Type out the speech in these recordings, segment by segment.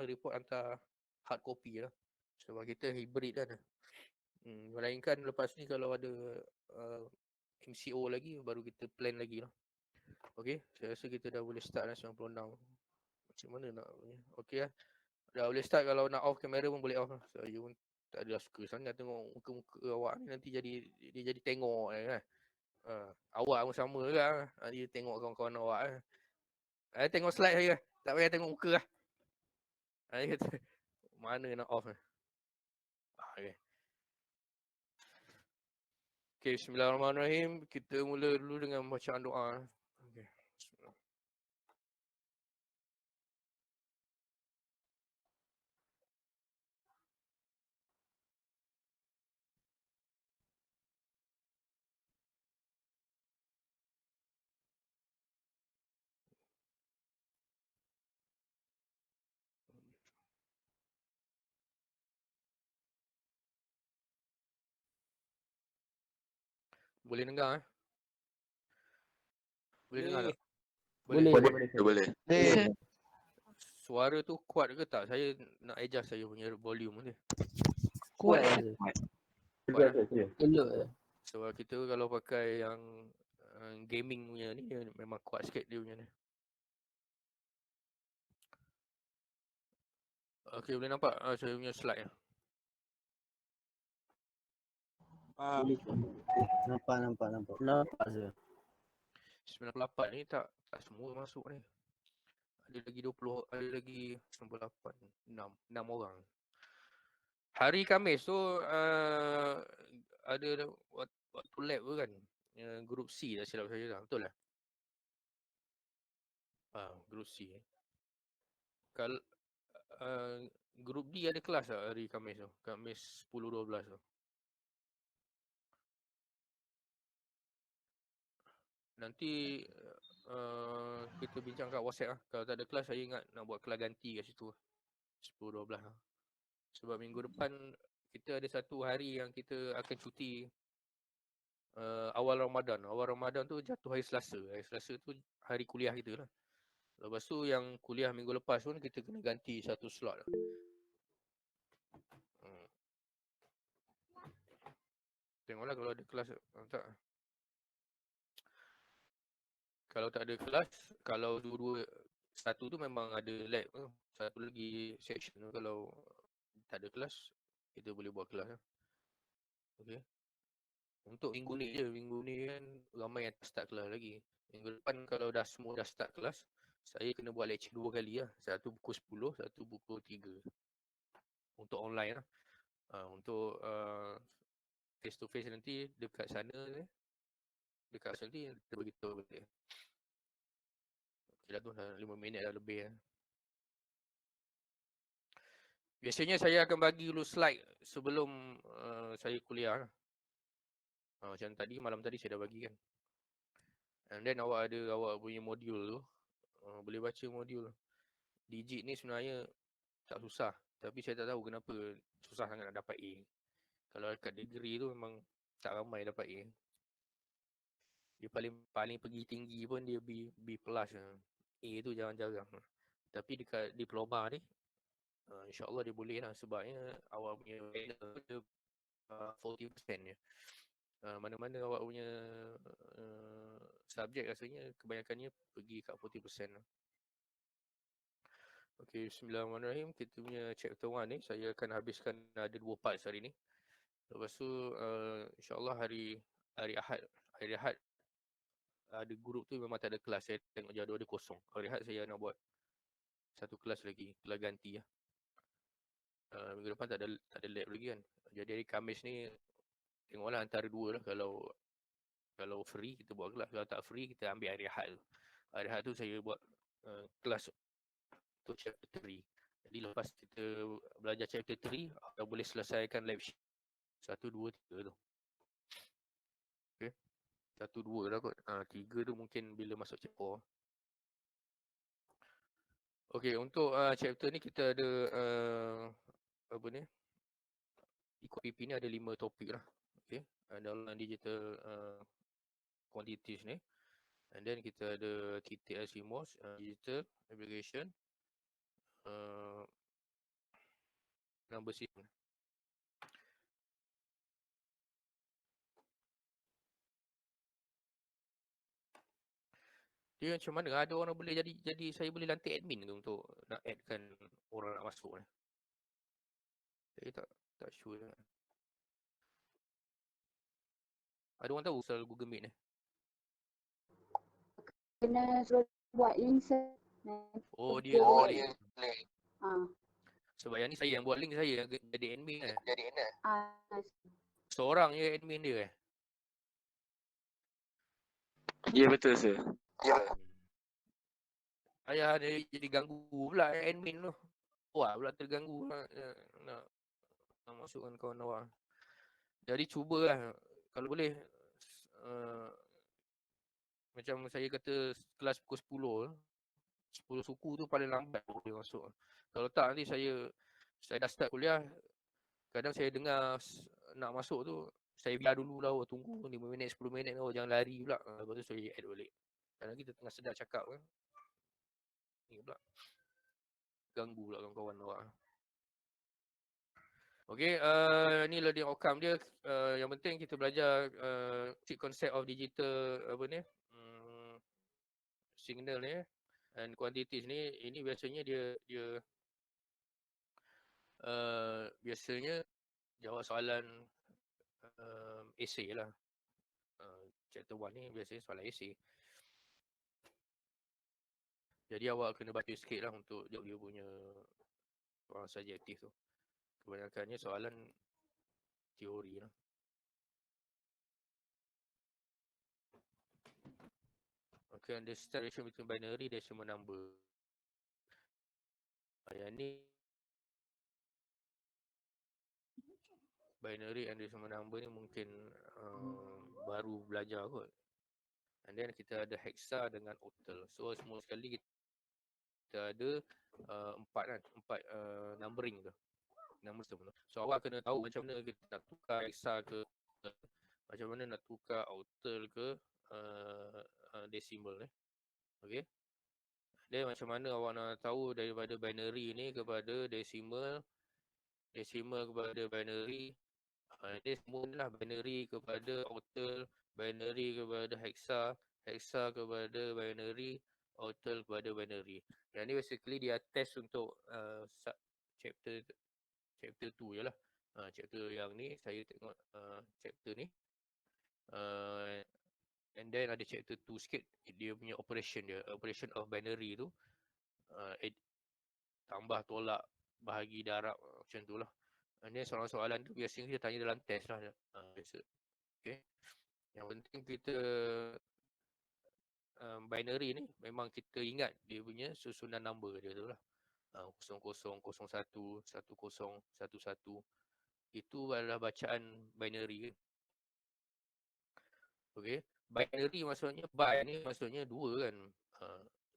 report hantar hard copy lah. Sebab kita hybrid kan. Melainkan lepas ni kalau ada MCO lagi, baru kita plan lagi lah. Okay, saya rasa kita dah boleh start lah 96. Macam mana nak okay lah. Dah boleh start, kalau nak off kamera pun boleh off lah. Saya pun tak adalah suka sangat tengok muka-muka awak ni, nanti dia jadi tengok kan. Awak pun sama lah. Nanti tengok kawan-kawan awak kan. Tengok slide saya, tak payah tengok muka lah. Dia kata, mana nak off lah. Okay. Okay, bismillahirrahmanirrahim. Kita mula dulu dengan bacaan doa. Okay. Boleh dengar Boleh dengar tak? Boleh. Suara tu kuat ke tak? Saya nak adjust saya punya volume ni. Kuat je. Kuat lah. Elok je. Sebab kita kalau pakai yang gaming punya ni, memang kuat sikit dia punya ni. Okay, boleh nampak saya punya slide lah. Nampak je. 98 ni tak semua masuk ni. Ada lagi 20, ada lagi 98, 6 orang. Hari Khamis tu ada waktu lab tu kan. Grup C dah silap saya dah, betul lah. Grup C. Kalau grup D ada kelas tak hari Khamis tu? Khamis 10-12 tu. Nanti kita bincang kat WhatsApp lah. Kalau tak ada kelas, saya ingat nak buat kelas ganti kat situ 10-12 lah. Sebab minggu depan kita ada satu hari yang kita akan cuti awal Ramadan. Awal Ramadan tu jatuh hari Selasa. Hari Selasa tu hari kuliah kita lah. Lepas tu yang kuliah minggu lepas pun kita kena ganti satu slot lah. Tengoklah kalau ada kelas tak. Kalau tak ada kelas, kalau dua-dua, satu tu memang ada lab tu. Satu lagi section tu, kalau tak ada kelas, kita boleh buat kelas lah. Okay. Untuk minggu ni je, minggu ni kan ramai yang tak start kelas lagi. Minggu depan kalau semua dah start kelas, saya kena buat lecture 2 kali lah. Satu pukul 10, satu pukul 3. Untuk online lah. Untuk face to face nanti dekat sana ni. Dekat sana nanti kita beritahu balik. Okay dah tu, 5 minit dah lebih lah. Biasanya saya akan bagi dulu slide sebelum saya kuliah lah. Macam tadi, malam tadi saya dah bagi kan. And then awak ada awak punya modul tu. Boleh baca modul. Digit ni sebenarnya tak susah. Tapi saya tak tahu kenapa susah sangat nak dapat A. Kalau dekat degree tu memang tak ramai dapat A. Dia paling pergi tinggi pun dia B+. A tu jarang-jarang. Tapi dekat diploma ni, insyaAllah dia boleh lah. Sebabnya awak punya dia 40% je. Mana-mana awak punya subjek rasanya kebanyakannya pergi kat 40% lah. Okay, bismillahirrahmanirrahim. Kita punya chapter 1 ni saya akan habiskan ada 2 parts hari ni. Lepas tu insyaAllah hari Ahad ada group tu memang tak ada kelas. Saya tengok jadual dia kosong. Hari Ahad saya nak buat satu kelas lagi, kelas ganti lah. Minggu depan tak ada lab lagi kan. Jadi hari Khamis ni tengoklah antara dua lah. Kalau free kita buat kelas, kalau tak free kita ambil hari Ahad tu. Hari Ahad tu saya buat kelas untuk chapter 3. Jadi lepas kita belajar chapter 3, dah boleh selesaikan lab sheet 1, 2, 3 tu. Okay. 1, 2 lah kot. 3 tu mungkin bila masuk chapter 4. Okay, untuk chapter ni kita ada apa ni? Ikut PP ni ada 5 topik lah. Okay. Dalam digital quantities ni. And then kita ada TTL CMOS, digital application, number system. Dia macam mana? Ada orang boleh jadi saya boleh lantik admin tu untuk nak addkan orang nak masuk ni. Saya tak sure sangat. Ada orang tahu pasal Google Meet ni? Kena suruh buat link Oh, dia buat link. Ah. Sebab yang ni saya yang buat link, saya yang jadi admin kan. Ah. Seorang je admin dia kan. Ya, betul sir. Ayah dia jadi ganggu pula admin tu. Wah, pula terganggu nak masukkan kawan awak. Jadi cubalah kalau boleh macam saya kata kelas pukul 10 suku tu paling lambat boleh masuk. Kalau tak nanti saya dah start kuliah, kadang saya dengar nak masuk tu, saya biar dulu lah, tunggu 5 minit 10 minit, jangan lari pula. Lepas tu saya add balik. Kadang kita tengah sedar cakap kan. Ni pula ganggu pula kawan-kawan awak. Okey, ni learning outcome dia. Yang penting kita belajar concept of digital signal ni and quantities ni. Ini biasanya dia biasanya jawab soalan essay lah. Chapter 1 ni biasanya soalan essay. Jadi awak kena baca sikit lah untuk jawab dia punya soalan subjektif tu. Kebanyakannya soalan teori lah. Okay, understand relation between binary dan decimal number. Yang ni binary and decimal number ni mungkin baru belajar kot. And then kita ada hexa dengan octal. So semua sekali kita ada empat numbering tu. Number system tu. So awak kena tahu macam mana kita nak tukar hexa ke, macam mana nak tukar octal ke decimal ni. Okay. Dia macam mana awak nak tahu daripada binary ni kepada decimal kepada binary. Dia semua lah binary kepada octal, binary kepada hexa kepada binary, octal kepada binary. Yang ni basically dia test untuk chapter 2 je lah. Chapter yang ni saya tengok chapter ni. And then ada chapter 2 sikit, dia punya operation of binary tu. Tambah tolak, bahagi darab, macam tu lah. Ini soalan-soalan tu biasanya kita tanya dalam test lah. Biasa. Okay. Yang penting kita binary ni memang kita ingat dia punya susunan number dia tu lah. 0001, 1011. Itu adalah bacaan binary. Okay. Binary maksudnya by ni maksudnya 2 kan.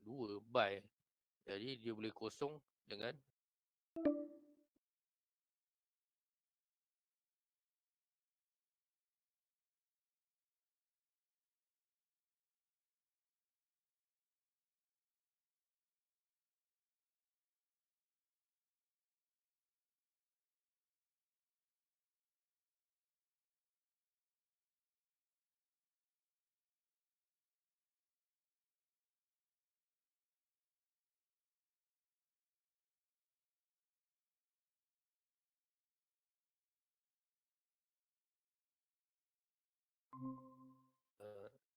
2 by. Jadi dia boleh kosong dengan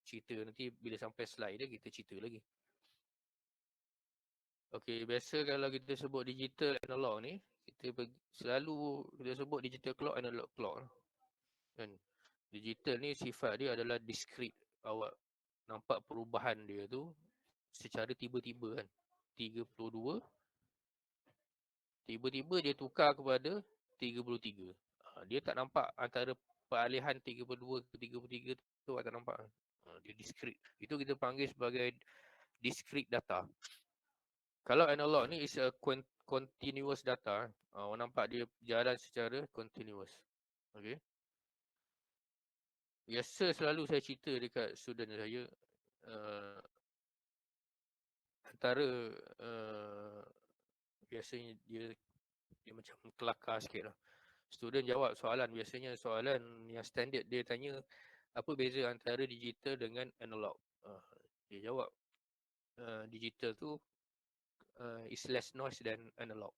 cerita nanti bila sampai slide dia kita cerita lagi. Okey, biasa kalau kita sebut digital analog ni, selalu kita sebut digital clock, analog clock. Kan? Digital ni sifat dia adalah discrete. Awak nampak perubahan dia tu secara tiba-tiba kan. 32 tiba-tiba dia tukar kepada 33. Dia tak nampak antara peralihan 32 ke 33 tu tak nampak. Dia discrete. Itu kita panggil sebagai discrete data. Kalau analog ni is a continuous data. Awak nampak dia jalan secara continuous. Okay. Biasa selalu saya cerita dekat student saya, antara biasanya dia Dia macam kelakar sikit lah. Student jawab soalan, biasanya soalan yang standard dia tanya, apa beza antara digital dengan analog? Dia jawab, digital tu is less noise than analog.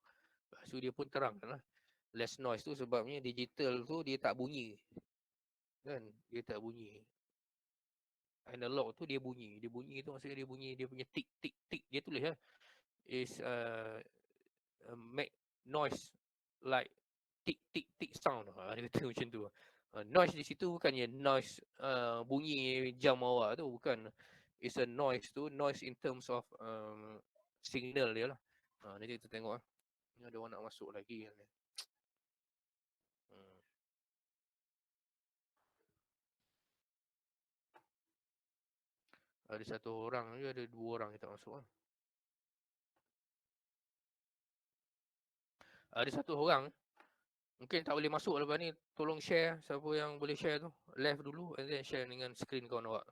So dia pun terangkan lah. Less noise tu sebabnya digital tu dia tak bunyi. Kan? Dia tak bunyi. Analog tu dia bunyi. Dia bunyi tu maksudnya dia bunyi, dia punya tick tick tick. Dia tulis lah. Is make noise like tick tick tick sound. Dia kata macam tu. Noise di situ bukannya noise bunyi jam awak tu. Bukan. It's a noise tu. Noise in terms of signal dia lah. Nanti kita tengok lah. Ni ada orang nak masuk lagi. Ada satu orang je, ada dua orang yang tak masuk lah. Ada satu orang mungkin tak boleh masuk lepas ni. Tolong share. Siapa yang boleh share tu, left dulu and then share dengan screen kawan awak.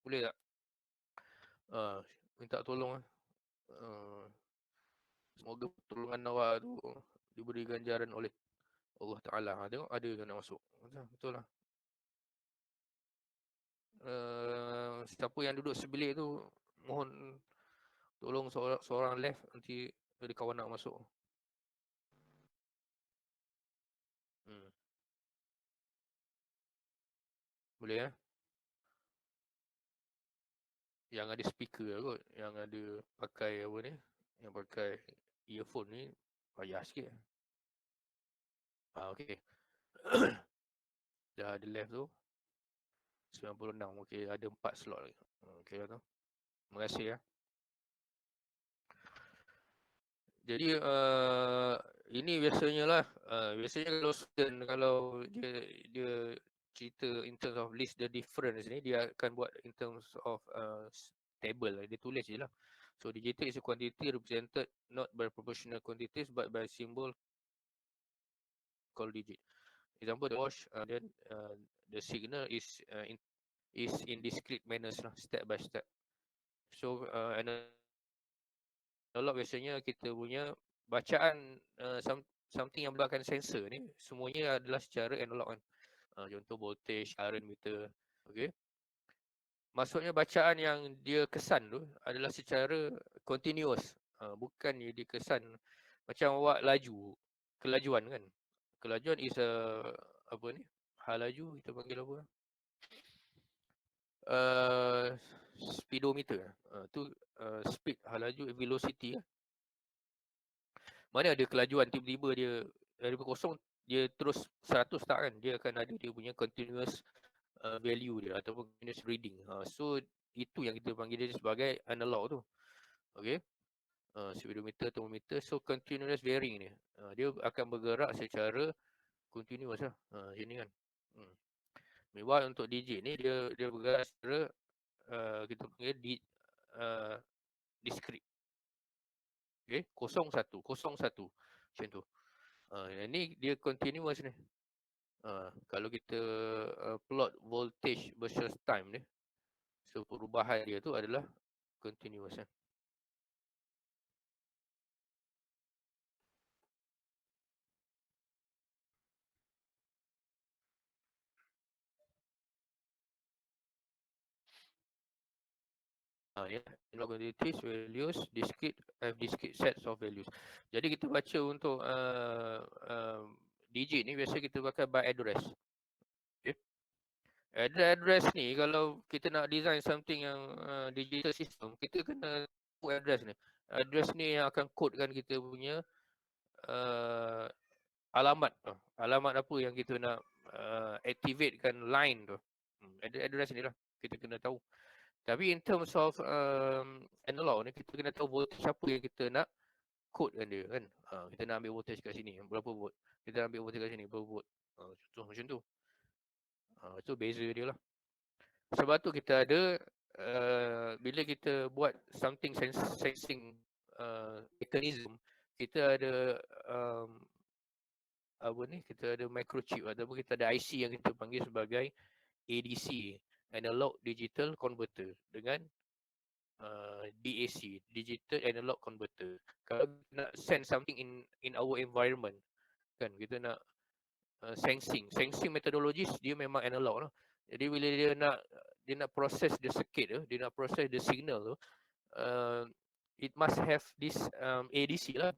Boleh tak? Minta tolong lah. Semoga pertolongan awak tu diberi ganjaran oleh Allah Ta'ala. Tengok ada yang nak masuk. Betul lah. Siapa yang duduk sebelah tu, mohon tolong seorang left, nanti ada kawan nak masuk. Boleh ya? Yang ada speaker kot, yang ada pakai apa ni, yang pakai earphone ni payah sikit. Okey. Dah ada left tu 96. Okey, ada 4 slot lagi. Okey lah tu. Terima kasih ya. Jadi ini biasanya lah, biasanya kalau student, kalau dia cerita in terms of list the difference ni, dia akan buat in terms of table lah. Dia tulis je lah. So digital is a quantity represented not by proportional quantities but by symbol called digit. Example, the wash, then the signal is in discrete manners lah, step by step. So analog biasanya kita punya bacaan something yang belakang sensor ni semuanya adalah secara analog kan. Contoh voltage, current meter. Okey. Maksudnya bacaan yang dia kesan tu adalah secara continuous. Bukannya dia kesan macam awak laju, kelajuan kan. Kelajuan is apa ni? Hal laju kita panggil apa? Speedometer. Tu speed, hal laju, velocity lah. Mana ada kelajuan tiba-tiba dia dari kosong dia terus 100 tak kan? Dia akan ada dia punya continuous value dia ataupun continuous reading. So itu yang kita panggil dia sebagai analog tu. Okey. Speedometer, thermometer, so continuous varying ni. Dia akan bergerak secara continuous lah. Macam ni kan. Meanwhile untuk digit ni dia bergerak secara kita panggil discrete. Okey, 01, 01 macam tu. Yang ni dia continuous ni. Kalau kita plot voltage versus time ni, so perubahan dia tu adalah continuous kan. Ya, analog quantities, values, discrete, have discrete sets of values. Jadi kita baca untuk digit ni biasa kita pakai by address. Okay. Address ni kalau kita nak design something yang digital system, kita kena tahu address ni. Address ni yang akan codekan kita punya alamat. Alamat apa yang kita nak activatekan line tu. Address ni lah kita kena tahu. Tapi in terms of analog ni, kita kena tahu voltage apa yang kita nak codekan dia kan. Kita nak ambil voltage kat sini, berapa volt. Kita nak ambil voltage kat sini, berapa volt. Contoh macam tu. Itu beza dia lah. Sebab tu kita ada, bila kita buat something sensing mechanism, kita ada apa ni, kita ada microchip ataupun kita ada IC yang kita panggil sebagai ADC, Analog Digital Converter, dengan DAC, Digital Analog Converter. Kalau kita nak send something in our environment, kan kita nak sensing methodologies dia memang analog lah. Jadi bila dia nak proses the circuit tu, dia nak proses the signal tu, it must have this ADC lah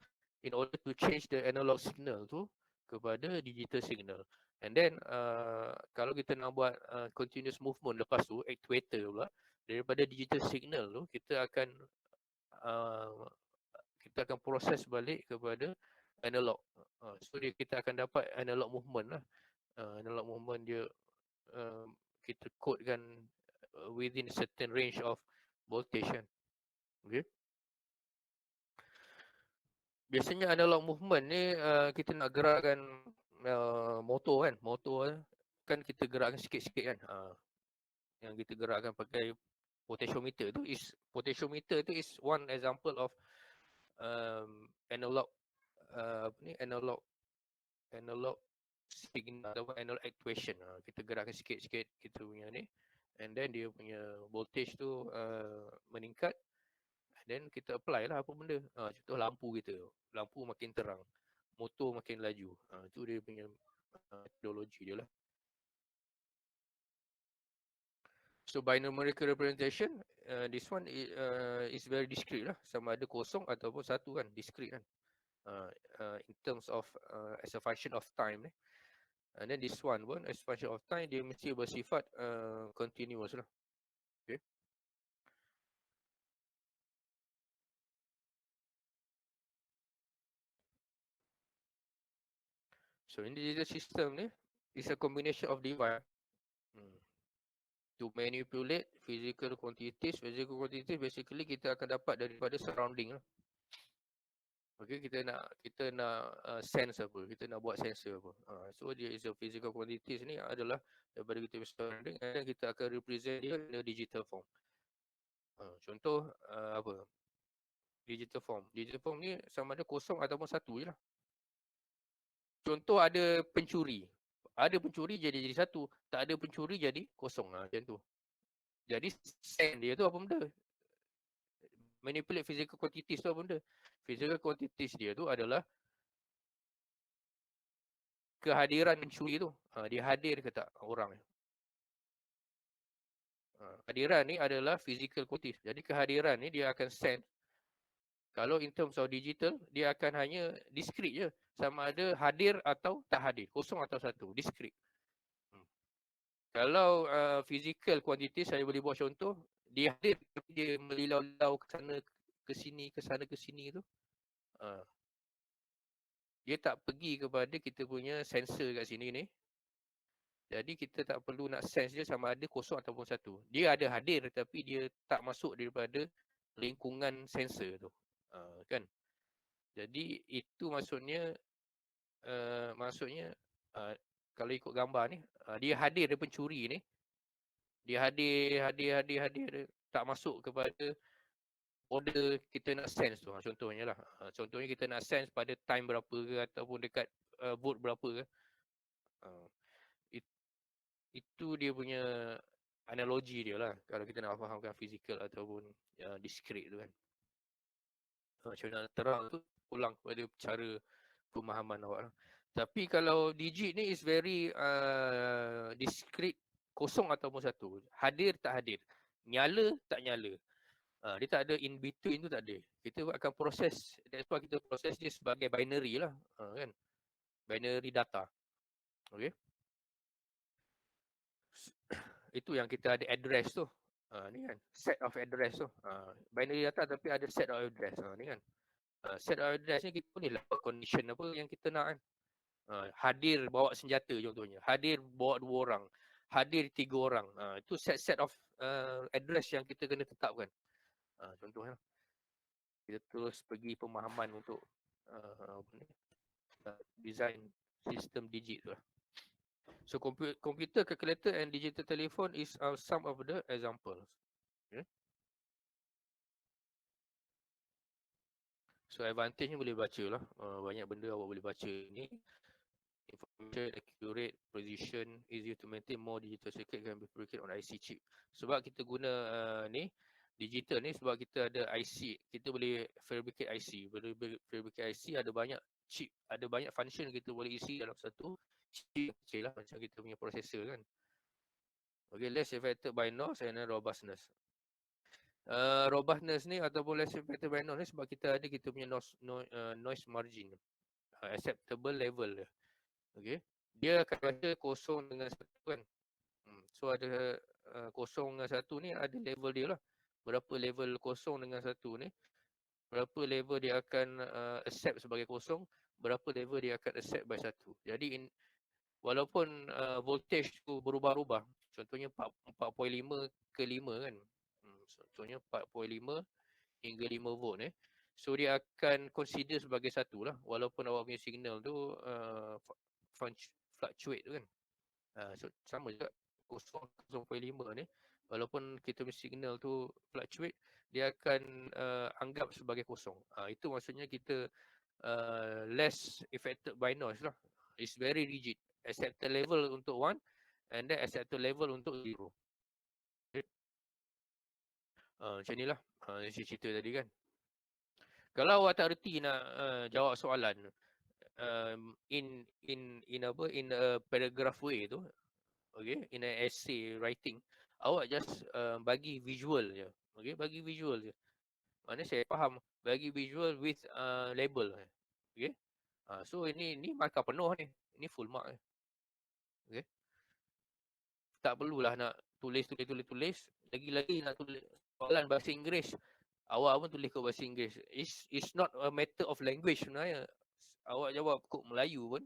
in order to change the analog signal tu kepada digital signal. And then kalau kita nak buat continuous movement lepas tu, actuator pula, daripada digital signal tu kita akan proses balik kepada analog. So kita akan dapat analog movement lah. Analog movement dia kita code kan within certain range of voltage kan. Okay. Biasanya analog movement ni kita nak gerakkan motor kan. Motor kan kita gerakkan sikit-sikit kan. Yang kita gerakkan pakai potentiometer tu is one example of analog analog signal atau analog actuation. Kita gerakkan sikit-sikit kita punya ni, and then dia punya voltage tu meningkat, and then kita apply lah apa benda. Contoh lampu kita, lampu makin terang, motor makin laju. Itu dia punya metodologi dia lah. So by numerical representation, this one is very discrete lah, sama ada kosong ataupun satu kan, discrete kan. In terms of as a function of time ni. And then this one pun as a function of time dia mesti bersifat continuous lah. Okay. So in the digital system ni is a combination of device to manipulate physical quantities. Physical quantities basically kita akan dapat daripada surrounding lah. Okay, kita nak sense apa, kita nak buat sensor apa. So dia is a physical quantities ni adalah daripada kita surrounding, and kita akan represent dia in a digital form. Contoh apa? Digital form. Digital form ni sama ada kosong ataupun satu je lah. Contoh ada pencuri. Ada pencuri jadi satu, tak ada pencuri jadi kosong lah, macam tu. Jadi send dia tu apa benda? Manipulate physical quantities tu apa benda? Physical quantities dia tu adalah kehadiran pencuri tu. Dia hadir ke tak orang ni? Hadiran ni adalah physical quantities. Jadi kehadiran ni dia akan send. Kalau in terms of digital, dia akan hanya discrete je. Sama ada hadir atau tak hadir. Kosong atau satu. Discrete. Kalau physical quantity, saya boleh buat contoh. Dia hadir tapi dia melilau-lilau ke sana ke sini, ke sana ke sini tu. Dia tak pergi kepada kita punya sensor kat sini ni. Jadi kita tak perlu nak sense dia sama ada kosong ataupun satu. Dia ada hadir tapi dia tak masuk daripada lingkungan sensor tu. Kan? Jadi itu maksudnya kalau ikut gambar ni, dia hadir, dia pencuri ni. Dia hadir tak masuk kepada order kita nak sense tu. Contohnya lah. Contohnya kita nak sense pada time berapa ke ataupun dekat volt berapa ke. Itu dia punya analogi dia lah. Kalau kita nak fahamkan physical ataupun discrete tu kan. Macam mana terang tu pulang kepada cara pemahaman awak lah. Tapi kalau digit ni is very discrete, kosong ataupun satu. Hadir tak hadir. Nyala tak nyala. Dia tak ada in between tu, tak ada. Kita akan proses, that's why kita proses dia sebagai binary lah. Kan? Binary data. Okay. Itu yang kita ada address tu. Ni kan, set of address tu. Binary data tapi ada set of address. Ni kan. Set of address ni kita boleh lah condition apa yang kita nak kan. Hadir bawa senjata contohnya. Hadir bawa 2 orang. Hadir 3 orang. Itu set of address yang kita kena tetapkan. Contohnya. Kita terus pergi pemahaman untuk design sistem digit tu lah. So computer, calculator and digital telephone is some of the examples. Okay. So advantage ni boleh baca lah. Banyak benda awak boleh baca ni. Information, accurate, precision, easy to maintain, more digital circuit can be fabricated on IC chip. Sebab kita guna ni digital ni sebab kita ada IC, kita boleh fabricate IC. Boleh fabricate IC, ada banyak chip, ada banyak function kita boleh isi dalam satu chip kecil lah, macam kita punya processor kan. Okay, less affected by noise and robustness. Robustness ni ataupun less affected by noise ni sebab kita ada kita punya noise margin, acceptable level dia. Okay, dia akan baca 0 dengan 1 kan. So ada 0 dengan 1 ni ada level dia lah. Berapa level 0 dengan 1 ni, berapa level dia akan accept sebagai 0, berapa level dia akan accept by 1. Jadi walaupun voltage tu berubah-ubah, contohnya 4.5 ke 5 kan. Contohnya 4.5 hingga 5 volt So dia akan consider sebagai 1 lah, walaupun awak punya signal tu fluctuate tu kan. So sama juga 0.5 ni, walaupun kita punya signal tu fluctuate, dia akan anggap sebagai 0. Itu maksudnya kita less affected by noise lah. It's very rigid. Accepted level untuk 1 and then accepted level untuk 0. Okay. Macam ni lah cerita tadi kan. Kalau awak tak reti nak jawab soalan in a paragraph way tu, okay, in an essay writing, awak just bagi visual je. Okay, bagi visual je. Mana saya faham, bagi visual with label. Okay. So ini markah penuh ni. Ini full mark. Okay. Tak perlulah nak tulis. Lagi-lagi nak tulis soalan bahasa Inggeris. Awak pun tulis kod bahasa Inggeris. It's not a matter of language sebenarnya. Awak jawab kod Melayu pun,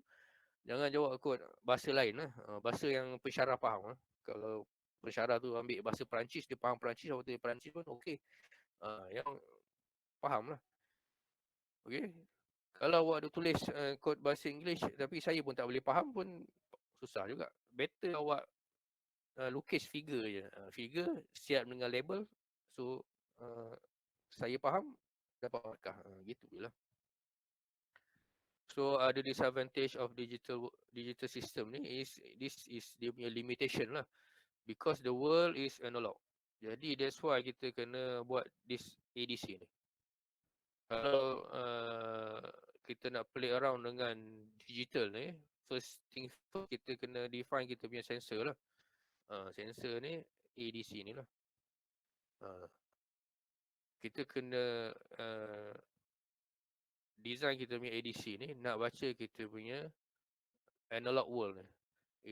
jangan jawab kod bahasa lain lah. Bahasa yang pensyarah faham lah. Kalau pensyarah tu ambil bahasa Perancis, dia faham Perancis, awak tulis Perancis pun okey. Yang faham lah. Okay. Kalau awak ada tulis kod bahasa Inggeris tapi saya pun tak boleh faham pun susah juga. Better awak lukis figure je. Figure siap dengan label. So saya faham, dapat markah. Gitu je lah. So the disadvantage of digital system ni this is dia punya limitation lah. Because the world is analog. Jadi that's why kita kena buat this ADC ni. Kalau kita nak play around dengan digital ni, first thing first kita kena define kita punya sensor lah. Sensor ni ADC ni lah. Kita kena design kita punya ADC ni nak baca kita punya analog world ni.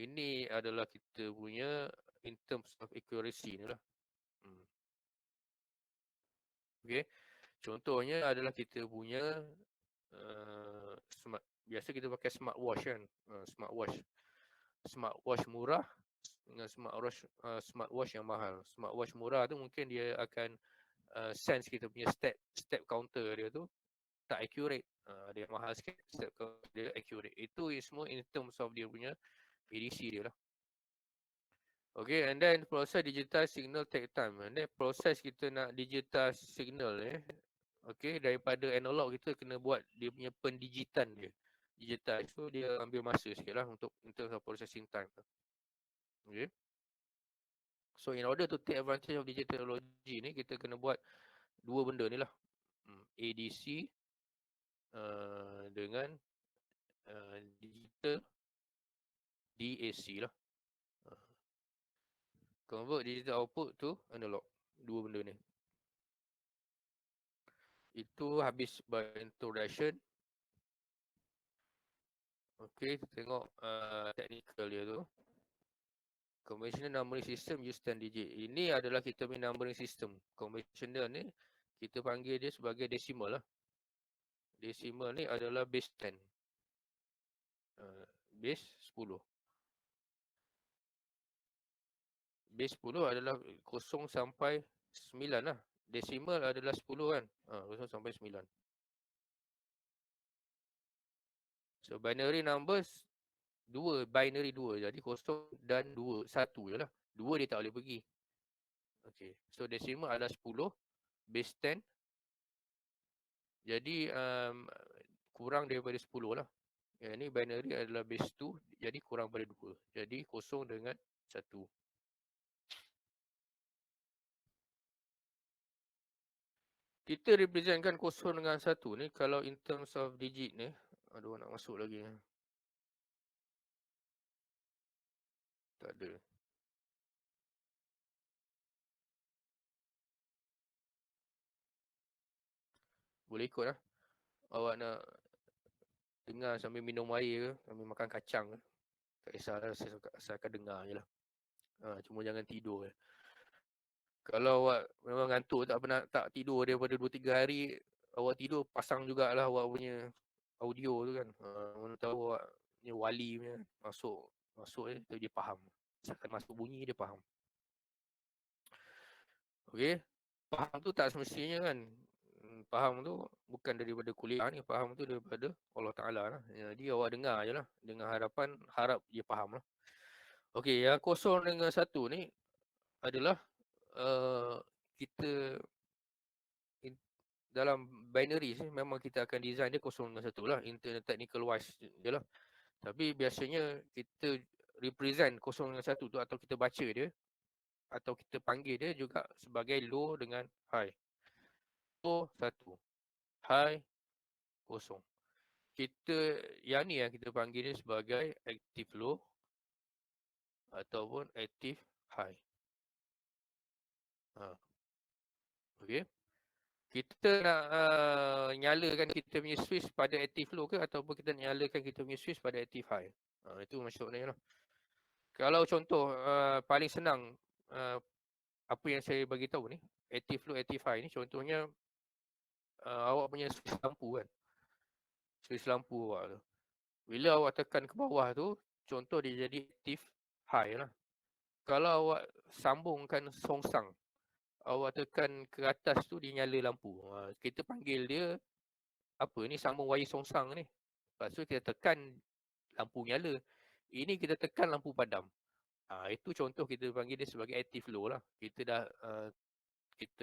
Ini adalah kita punya in terms of accuracy ni lah. Okay. Contohnya adalah kita punya biasa kita pakai smartwatch kan. Smartwatch murah dengan smartwatch yang mahal. Smartwatch murah tu mungkin dia akan sense kita punya step counter dia tu tak accurate. Dia mahal sikit, step counter dia accurate. Itu semua in terms of dia punya ADC dia lah. Okay, and then proses digital signal take time. And then proses kita nak digital signal okay, daripada analog kita kena buat dia punya pendigitan dia. Digital. So dia ambil masa sikit lah untuk in terms of processing time. Okay. So in order to take advantage of digital technology ni, kita kena buat dua benda ni lah. ADC dengan digital DAC lah. Convert digital output to analog. Dua benda ni. Itu habis by introduction. Okay, kita tengok technical dia tu. Conventional numbering system use 10 digit. Ini adalah kita punya numbering system. Conventional ni kita panggil dia sebagai decimal lah. Decimal ni adalah base 10. Base 10. Base 10 adalah 0 sampai 9 lah. Decimal adalah 10 kan. 0 sampai 9. So binary numbers binary 2. Jadi 0 dan 2, 1 je lah. 2 dia tak boleh pergi. Okay. So decimal adalah 10, base 10. Jadi kurang daripada 10 lah. Ini binary adalah base 2, jadi kurang daripada 2. Jadi 0 dengan 1. kita representkan 0 dengan 1 ni kalau in terms of digit ni. Aduh, nak masuk lagi. Tak ada. Boleh ikut lah. Awak nak dengar sambil minum air ke, sambil makan kacang ke. Tak kisahlah, saya akan dengar je lah. Cuma jangan tidur je. Kalau awak memang ngantuk, tak tidur daripada 2-3 hari, awak tidur, pasang jugalah awak punya audio tu kan. Mana tahu awak punya wali punya masuk je, dia faham. Akan masuk bunyi, dia faham. Okey. Faham tu tak semestinya kan. Faham tu bukan daripada kuliah ni, faham tu daripada Allah Ta'ala lah. Jadi awak dengar je lah. Dengan harapan, harap dia faham lah. Okey, yang 0 dengan 1 ni adalah kita dalam binary ni memang kita akan design dia 0 dengan 1 lah. Internet technical wise je lah. Tapi biasanya kita represent 0 dengan 1 tu atau kita baca dia atau kita panggil dia juga sebagai low dengan high. Low 1, high 0. Yang ni yang kita panggil dia sebagai active low ataupun active high. Okey. Kita nak nyalakan kita punya switch pada active low ke ataupun kita nyalakan kita punya switch pada active high. Itu maksudnya lah. Kalau contoh paling senang apa yang saya bagi tahu ni, active low, active high ni contohnya awak punya switch lampu kan. Switch lampu awak tu. Bila awak tekan ke bawah tu, contoh dia jadi active high lah. Kalau awak sambungkan songsang, awak tekan ke atas tu dia nyala lampu. Kita panggil dia apa ni, sambung wire songsang ni. Lepas tu kita tekan lampu nyala. Ini kita tekan lampu padam. Itu contoh kita panggil dia sebagai active low lah. Kita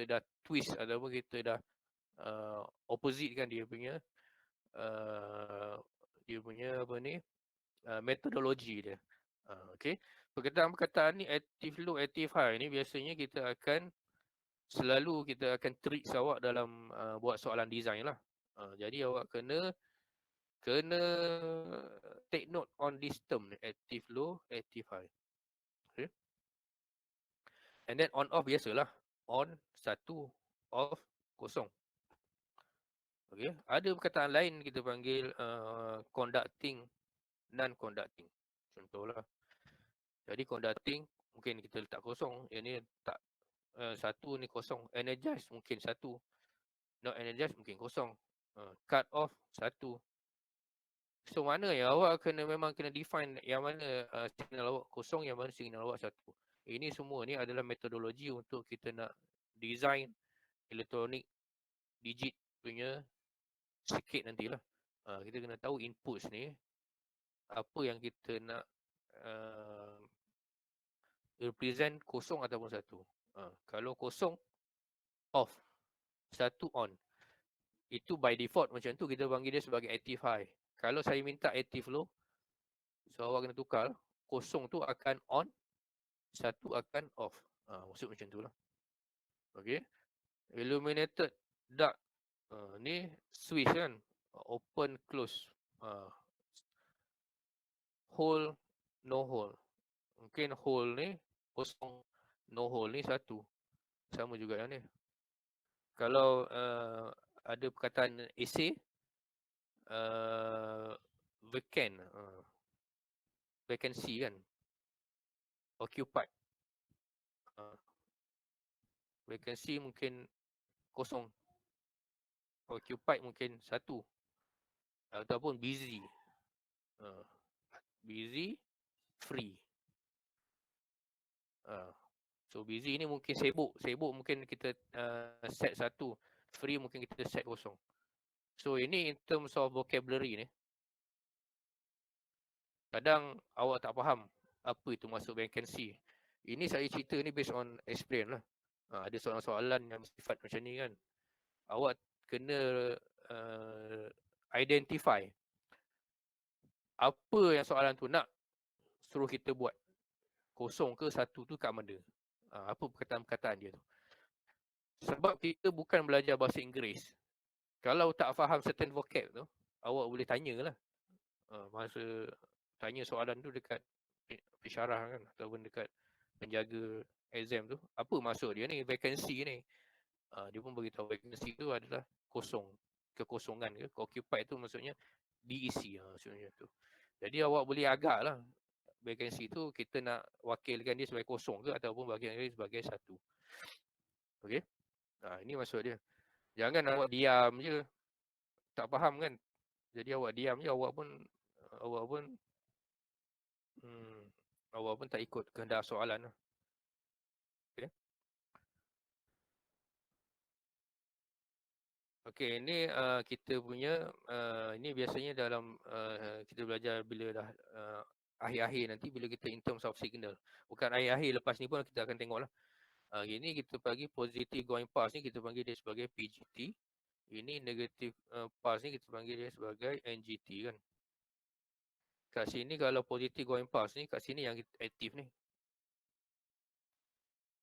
dah twist ataupun kita dah opposite kan dia punya apa ni, metodologi dia. Okey. Perkataan-perkataan ni active low, active high ni biasanya kita akan treat awak dalam buat soalan design lah. Jadi awak kena take note on this term ni, active low, active high. Okay. And then on off biasalah. On 1, off 0. Okay. Ada perkataan lain kita panggil conducting, non-conducting. Contohlah. Jadi conducting mungkin kita letak 0. Yang ni tak 1 ni 0. Energize mungkin 1. Not energize mungkin 0. Cut off 1. So mana yang awak memang kena define yang mana signal awak 0, yang mana signal awak 1. Ini semua ni adalah metodologi untuk kita nak design elektronik digit punya circuit nantilah. Kita kena tahu inputs ni apa yang kita nak represent 0 ataupun 1. Kalau 0 off, 1 on. Itu by default macam tu, kita panggil dia sebagai active high. Kalau saya minta active low, so awak kena tukar. 0 tu akan on, 1 akan off. Maksud macam tu lah. Okay. Illuminated dark. Ni switch kan. Open, close. Hole, no hole. Mungkin hole ni 0, no hole ni 1. Sama juga yang ni. Kalau ada perkataan essay, vacant, vacancy kan, occupied, vacancy mungkin 0, occupied mungkin 1, ataupun busy, busy, free. So busy ni mungkin sibuk mungkin kita set 1, free mungkin kita set 0. So ini in terms of vocabulary ni, kadang awak tak faham apa itu maksud vacancy. Ini saya cerita ni based on experience lah. Ada soalan-soalan yang sifat macam ni kan. Awak kena identify apa yang soalan tu nak suruh kita buat. 0 ke 1 tu kat mana. Apa perkataan-perkataan dia tu. Sebab kita bukan belajar bahasa Inggeris. Kalau tak faham certain vocab tu, awak boleh tanyalah. Masa tanya soalan tu dekat pensyarah kan, ataupun dekat penjaga exam tu, apa maksud dia ni, vacancy ni. Dia pun beritahu vacancy tu adalah kosong, kekosongan ke, occupied tu maksudnya diisi, maksudnya tu. Jadi awak boleh agak lah, vacancy tu kita nak wakilkan dia sebagai kosong ke, ataupun bagian dia sebagai satu. Okey, ini maksud dia. Jangan awak diam je, tak faham kan. Jadi awak diam je, awak pun awak pun tak ikut kehendak soalan lah. Okey. Okey, ini kita punya ini biasanya dalam kita belajar bila dah akhir-akhir nanti, bila kita in terms of signal. Bukan akhir-akhir, lepas ni pun kita akan tengoklah. Ini kita bagi positive going pass ni kita panggil dia sebagai PGT. Ini negative pass ni kita panggil dia sebagai NGT kan. Kat sini kalau positive going pass ni, kat sini yang aktif ni.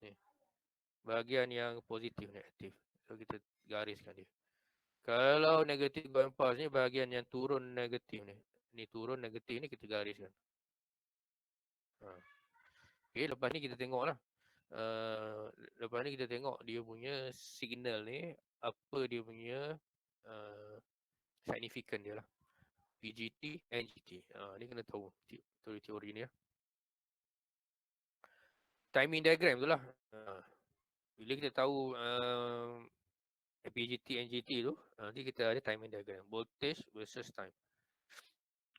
Ni. Bahagian yang positif ni aktif. So kita gariskan dia. Kalau negative going pass ni bahagian yang turun negatif ni. Ni turun negatif ni kita gariskan. Okey, lepas ni kita tengoklah. Lepas ni kita tengok dia punya signal ni, apa dia punya signifikan dia lah. PGT, NGT. Ni kena tahu teori ni lah. Timing diagram tu lah. Bila kita tahu PGT, NGT tu, nanti kita ada timing diagram. Voltage versus time.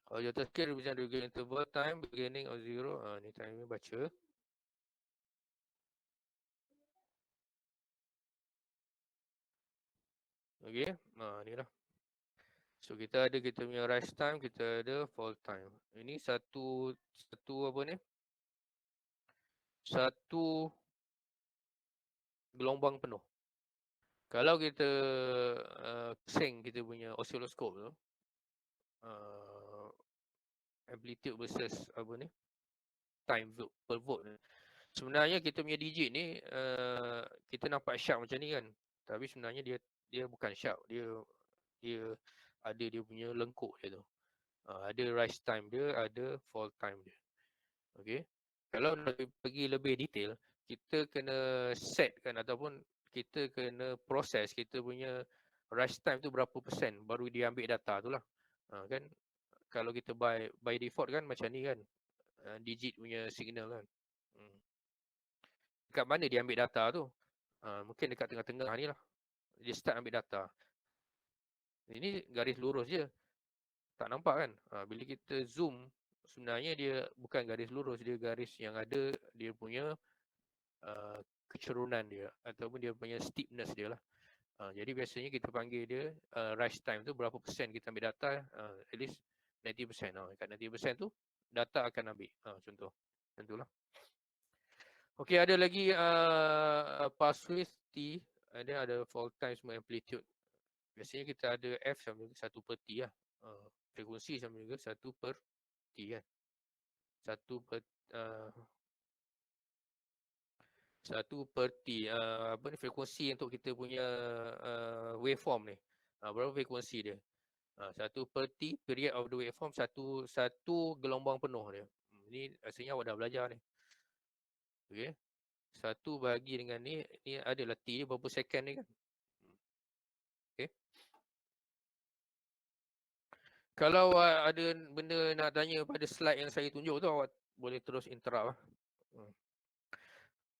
Kalau your scale represent the interval time beginning of 0. Ni timing baca. Okey, ni lah. So kita punya rise time, kita ada fall time. Ini satu apa ni? Satu gelombang penuh. Kalau kita sing kita punya oscilloscope tu, amplitude versus apa ni? Time per volt. Sebenarnya kita punya digit ni kita nampak sharp macam ni kan. Tapi sebenarnya dia bukan sharp. Dia ada dia punya lengkuk dia tu. Ada rise time dia, ada fall time dia. Okey. Kalau nak pergi lebih detail, kita kena set kan, ataupun kita kena proses kita punya rise time tu berapa persen baru dia ambil data tu lah. Kan kalau kita by default kan macam ni kan. Digit punya signal kan. Dekat mana dia ambil data tu? Mungkin dekat tengah-tengah ni lah. Dia start ambil data. Ini garis lurus je. Tak nampak kan? Bila kita zoom, sebenarnya dia bukan garis lurus, dia garis yang ada dia punya kecerunan dia, ataupun dia punya steepness dia lah. Jadi biasanya kita panggil dia rise time tu berapa persen kita ambil data, at least 90%. Kat 90% tu data akan ambil. Contoh. Tentulah. Okey, ada lagi pass width T, dan ada fall time semua amplitude. Biasanya kita ada F sama dengan 1 per T lah. Frekuensi sama juga 1 per T kan. 1 per 1 per T. Apa ni frekuensi untuk kita punya waveform ni. Berapa frekuensi dia? 1 per T, period of the waveform, satu gelombang penuh dia. Ni rasanya awak dah belajar ni. Okey. 1 bahagi dengan ni adalah T dia berapa second ni kan. Okey. Kalau ada benda nak tanya pada slide yang saya tunjuk tu, awak boleh terus interrupt lah.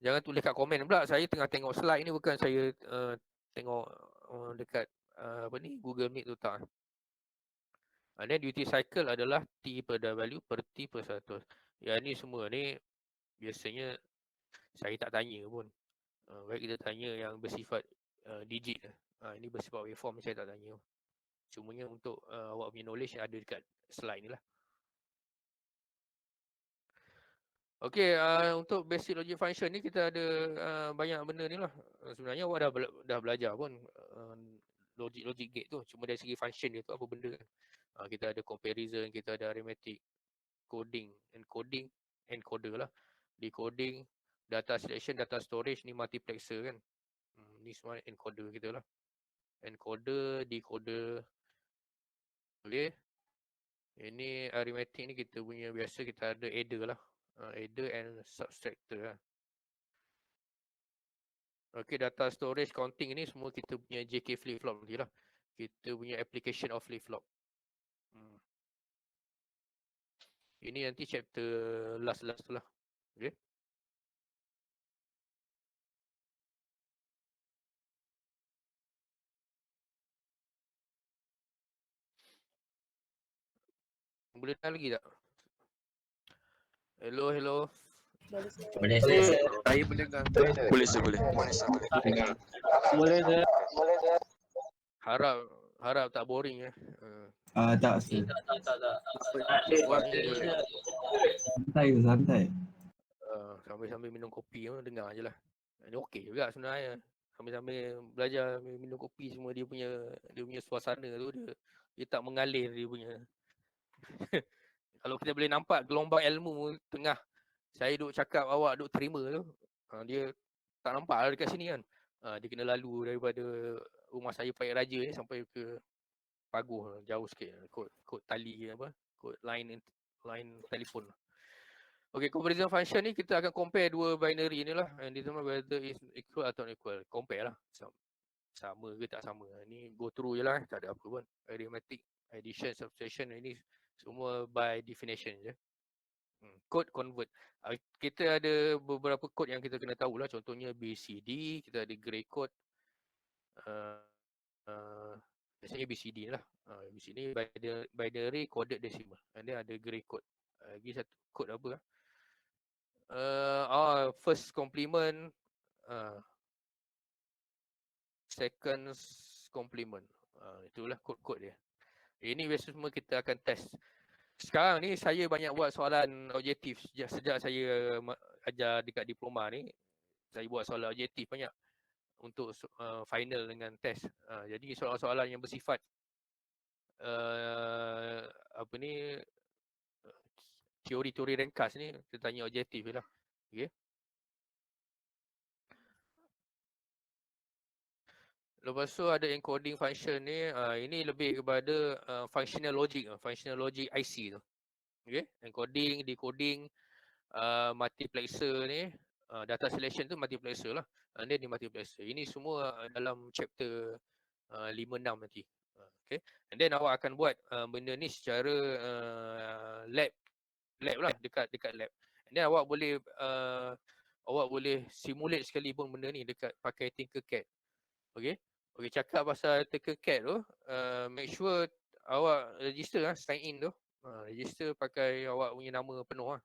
Jangan tulis kat komen pula. Saya tengah tengok slide ni, bukan saya tengok dekat apa ni Google Meet tu, tak. Dan duty cycle adalah T per W per T per 100. Yang ni semua ni biasanya saya tak tanya pun. Baik kita tanya yang bersifat digit. Ini bersifat waveform saya tak tanya. Cumanya untuk awak punya knowledge ada dekat slide ni lah. Okey, untuk basic logic function ni kita ada banyak benda ni lah. Sebenarnya awak dah belajar pun logic gate tu. Cuma dari segi function dia tu apa benda kan. Kita ada comparison, kita ada arithmetic, coding, encoding, encoder lah. Decoding, data selection, data storage, ni multiplexer kan. Ni semua encoder kita lah. Encoder, decoder. Okay. Ini arithmetic ni kita punya biasa kita ada adder lah. Adder and subtractor lah. Okay, data storage counting ni semua kita punya JK flip-flop nanti lah. Kita punya application of flip-flop. Ini nanti chapter last tu lah. Okay. Boleh dengar lagi tak? Hello. Boleh Saya boleh dengar. Boleh sir, boleh. Boleh je. Harap tak boring Tak sir. Buat ni Santai. sambil-sambil minum kopi dengar je lah. Ini okey juga sebenarnya. Sambil-sambil belajar minum kopi semua dia punya suasana tu dia tak mengalir dia punya. Kalau kita boleh nampak gelombang ilmu tengah saya duk cakap awak duk terima tu, dia tak nampak lah dekat sini kan. Dia kena lalu daripada rumah saya Pahit Raja ni sampai ke Paguh, jauh sikit. Kod tali kod line telefon. Okay, comparison function ni kita akan compare dua binary ni lah and determine whether is equal atau unequal. Compare lah. Sama ke tak sama. Ni go through je lah, tak ada apa pun. Arithmetic, addition, subtraction ini semua by definition je. Code convert. Kita ada beberapa code yang kita kena tahu lah. Contohnya BCD, kita ada gray code. Biasanya BCD lah. BCD binary coded decimal. And then ada gray code. Lagi satu code apa lah. First complement, second complement. Itulah kod-kod dia. Ini biasa semua kita akan test. Sekarang ni saya banyak buat soalan objektif sejak saya ajar dekat diploma ni. Saya buat soalan objektif banyak untuk final dengan test. Jadi soalan-soalan yang bersifat teori-teori ringkas ni kita tanya objektif je lah. Okay. Lepas tu ada encoding function ni, ini lebih kepada functional logic IC tu. Okay. Encoding, decoding, multiplexer ni, data selection tu multiplexer lah. And then di multiplexer. Ini semua dalam chapter 5-6 nanti. Okay. And then awak akan buat benda ni secara lab lah, dekat lab. And then awak boleh simulate sekali pun benda ni dekat pakai Tinkercad. Okay. Okay, cakap pasal Tinkercad tu, make sure awak register lah, sign in tu. Register pakai awak punya nama penuh lah.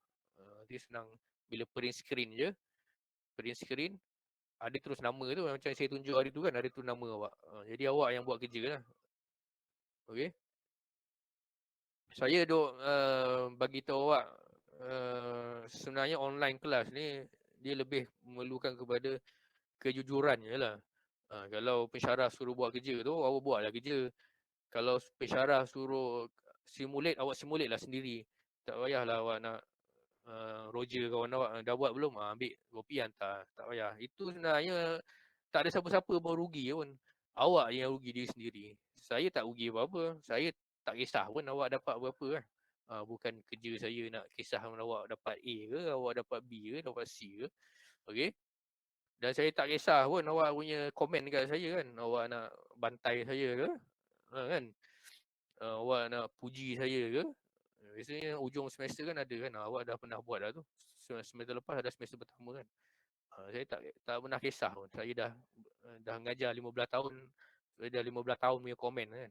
Dia senang bila print screen je. Print screen, ada terus nama tu macam saya tunjuk hari tu kan, ada tu nama awak. Jadi awak yang buat kerja lah. Okay. Saya duk bagi tahu awak sebenarnya online kelas ni dia lebih memerlukan kepada kejujuran je lah. Kalau pensyarah suruh buat kerja tu, awak buatlah kerja. Kalau pensyarah suruh simulate, awak simulate lah sendiri. Tak payahlah awak nak Roger kawan awak, dah buat belum? Ambil kopi hantar. Tak payah. Itu sebenarnya tak ada siapa-siapa pun rugi pun. Awak yang rugi diri sendiri. Saya tak rugi apa-apa. Saya tak kisah pun awak dapat berapa kan. Bukan kerja saya nak kisah awak dapat A ke, awak dapat B ke, dapat C ke. Okay. Dan saya tak kisah pun awak punya komen dekat saya kan. Awak nak bantai saya ke? Kan? Awak nak puji saya ke? Biasanya ujung semester kan ada kan. Awak dah pernah buat dah tu. Semester lepas ada semester pertama kan. Saya tak pernah kisah pun. Saya dah mengajar 15 tahun. Saya dah 15 tahun punya komen kan.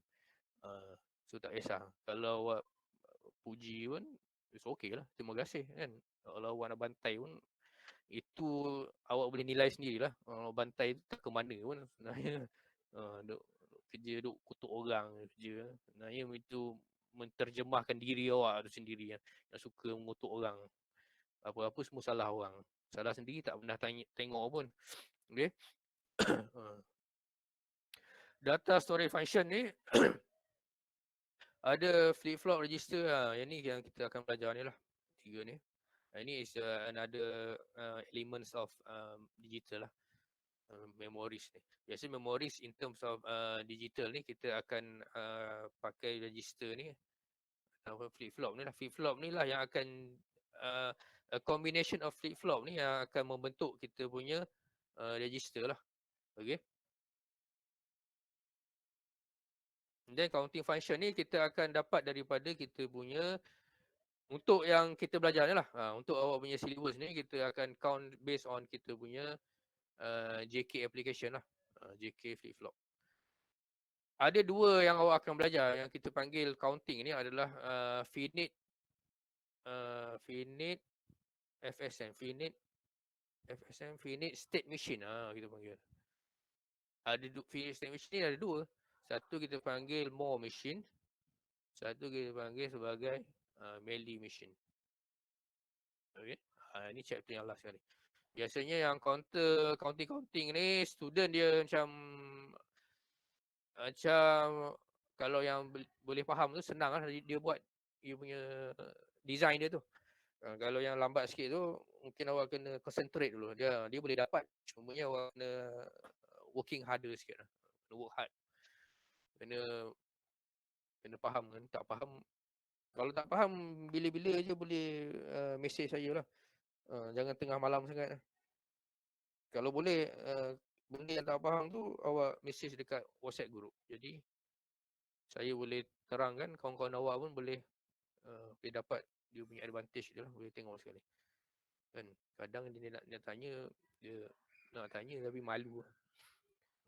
So tak kisah. Kalau awak puji pun, it's okay lah. Terima kasih kan. Kalau awak nak bantai pun, itu awak boleh nilai sendirilah. Bantai tu tak ke mana pun sebenarnya. Kerja duk kutuk orang kerja. Sebenarnya itu menterjemahkan diri awak tu sendiri yang suka mengutuk orang. Apa-apa semua salah orang. Salah sendiri tak pernah tengok pun. Okay. Data storage function ni ada flip-flop register. Yang ni yang kita akan belajar ni lah. 3 ni. Ini is another elements of digital lah. memories ni. Biasa memories in terms of digital ni kita akan pakai register ni, flip-flop ni lah. Flip-flop ni lah yang akan a combination of flip-flop ni yang akan membentuk kita punya register lah. Okay. Dan counting function ni kita akan dapat daripada kita punya, untuk yang kita belajar ni lah, untuk awak punya syllabus ni kita akan count based on kita punya JK application lah, JK flip-flop. Ada dua yang awak akan belajar yang kita panggil counting ni adalah finite FSM, finite state machine, kita panggil. Finite state machine ni ada dua. Satu kita panggil Moore machine, satu kita panggil sebagai Mealy machine. Okay. Ini chapter yang last sekali. Biasanya yang counting ni student dia macam kalau yang boleh faham tu senang lah dia buat dia punya design dia tu. Kalau yang lambat sikit tu mungkin awak kena concentrate dulu. Dia boleh dapat, cumanya awak kena working harder sikit lah. Kena work hard. Kena faham kan. Tak faham, kalau tak faham bila-bila je boleh message saya lah. Jangan tengah malam sangat. Kalau boleh benda yang tak faham tu awak message dekat WhatsApp group. Jadi saya boleh terangkan, kawan-kawan awak pun boleh dapat dia punya advantage dia lah, boleh tengok sekali. Kan kadang dia nak tanya, dia nak tanya tapi malu.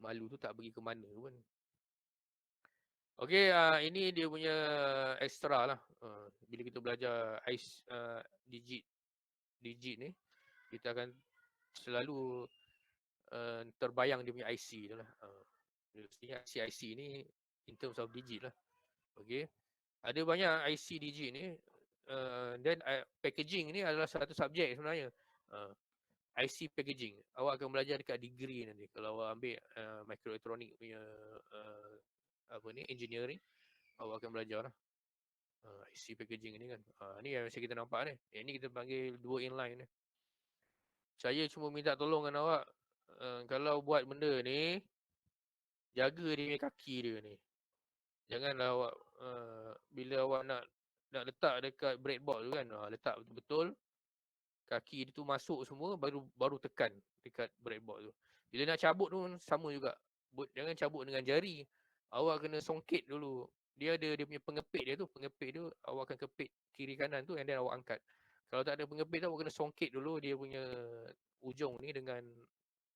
Malu tu tak pergi ke mana pun. Okey, ini dia punya extra lah. Bila kita belajar digit ni, kita akan selalu terbayang dia punya IC tu lah. Mestinya IC ni in terms of digit lah. Okey. Ada banyak IC digit ni. Dan packaging ni adalah satu subjek sebenarnya. IC packaging. Awak akan belajar dekat degree nanti. Kalau awak ambil microelectronic punya engineering, awak akan belajar lah. IC packaging ni kan. Ni yang kita nampak ni. Yang ni kita panggil dua inline ni. Saya cuma minta tolong dengan awak, kalau buat benda ni, jaga dia punya kaki dia ni. Janganlah awak bila awak nak letak dekat breadboard tu kan, letak betul-betul, kaki dia tu masuk semua, baru tekan dekat breadboard tu. Bila nak cabut tu sama juga. Jangan cabut dengan jari. Awak kena songket dulu. Dia ada dia punya pengepit dia tu. Pengepit tu awak akan kepit kiri kanan tu and then awak angkat. Kalau tak ada pengepit tu awak kena songket dulu dia punya ujung ni dengan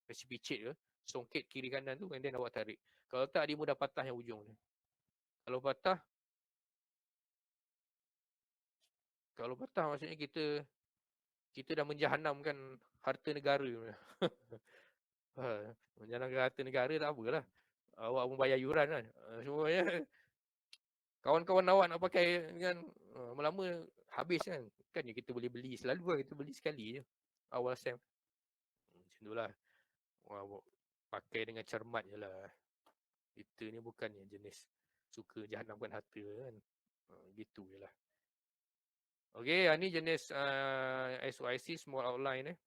resi picit ke. Songket kiri kanan tu and then awak tarik. Kalau tak dia mudah patah yang ujung ni. Kalau patah maksudnya kita dah menjahanamkan harta negara. Menjahanamkan harta negara tak apalah. Awak pun bayar yuran kan. Semuanya kawan-kawan awak nak pakai kan, lama-lama habis kan. Kan kita boleh beli selalu lah, kita beli sekali je awal sem. Macam tu lah. Pakai dengan cermat je lah. Kita ni bukan yang jenis suka jahanamkan harta kan. Gitu je lah. Okay, ni jenis SOIC, small outline .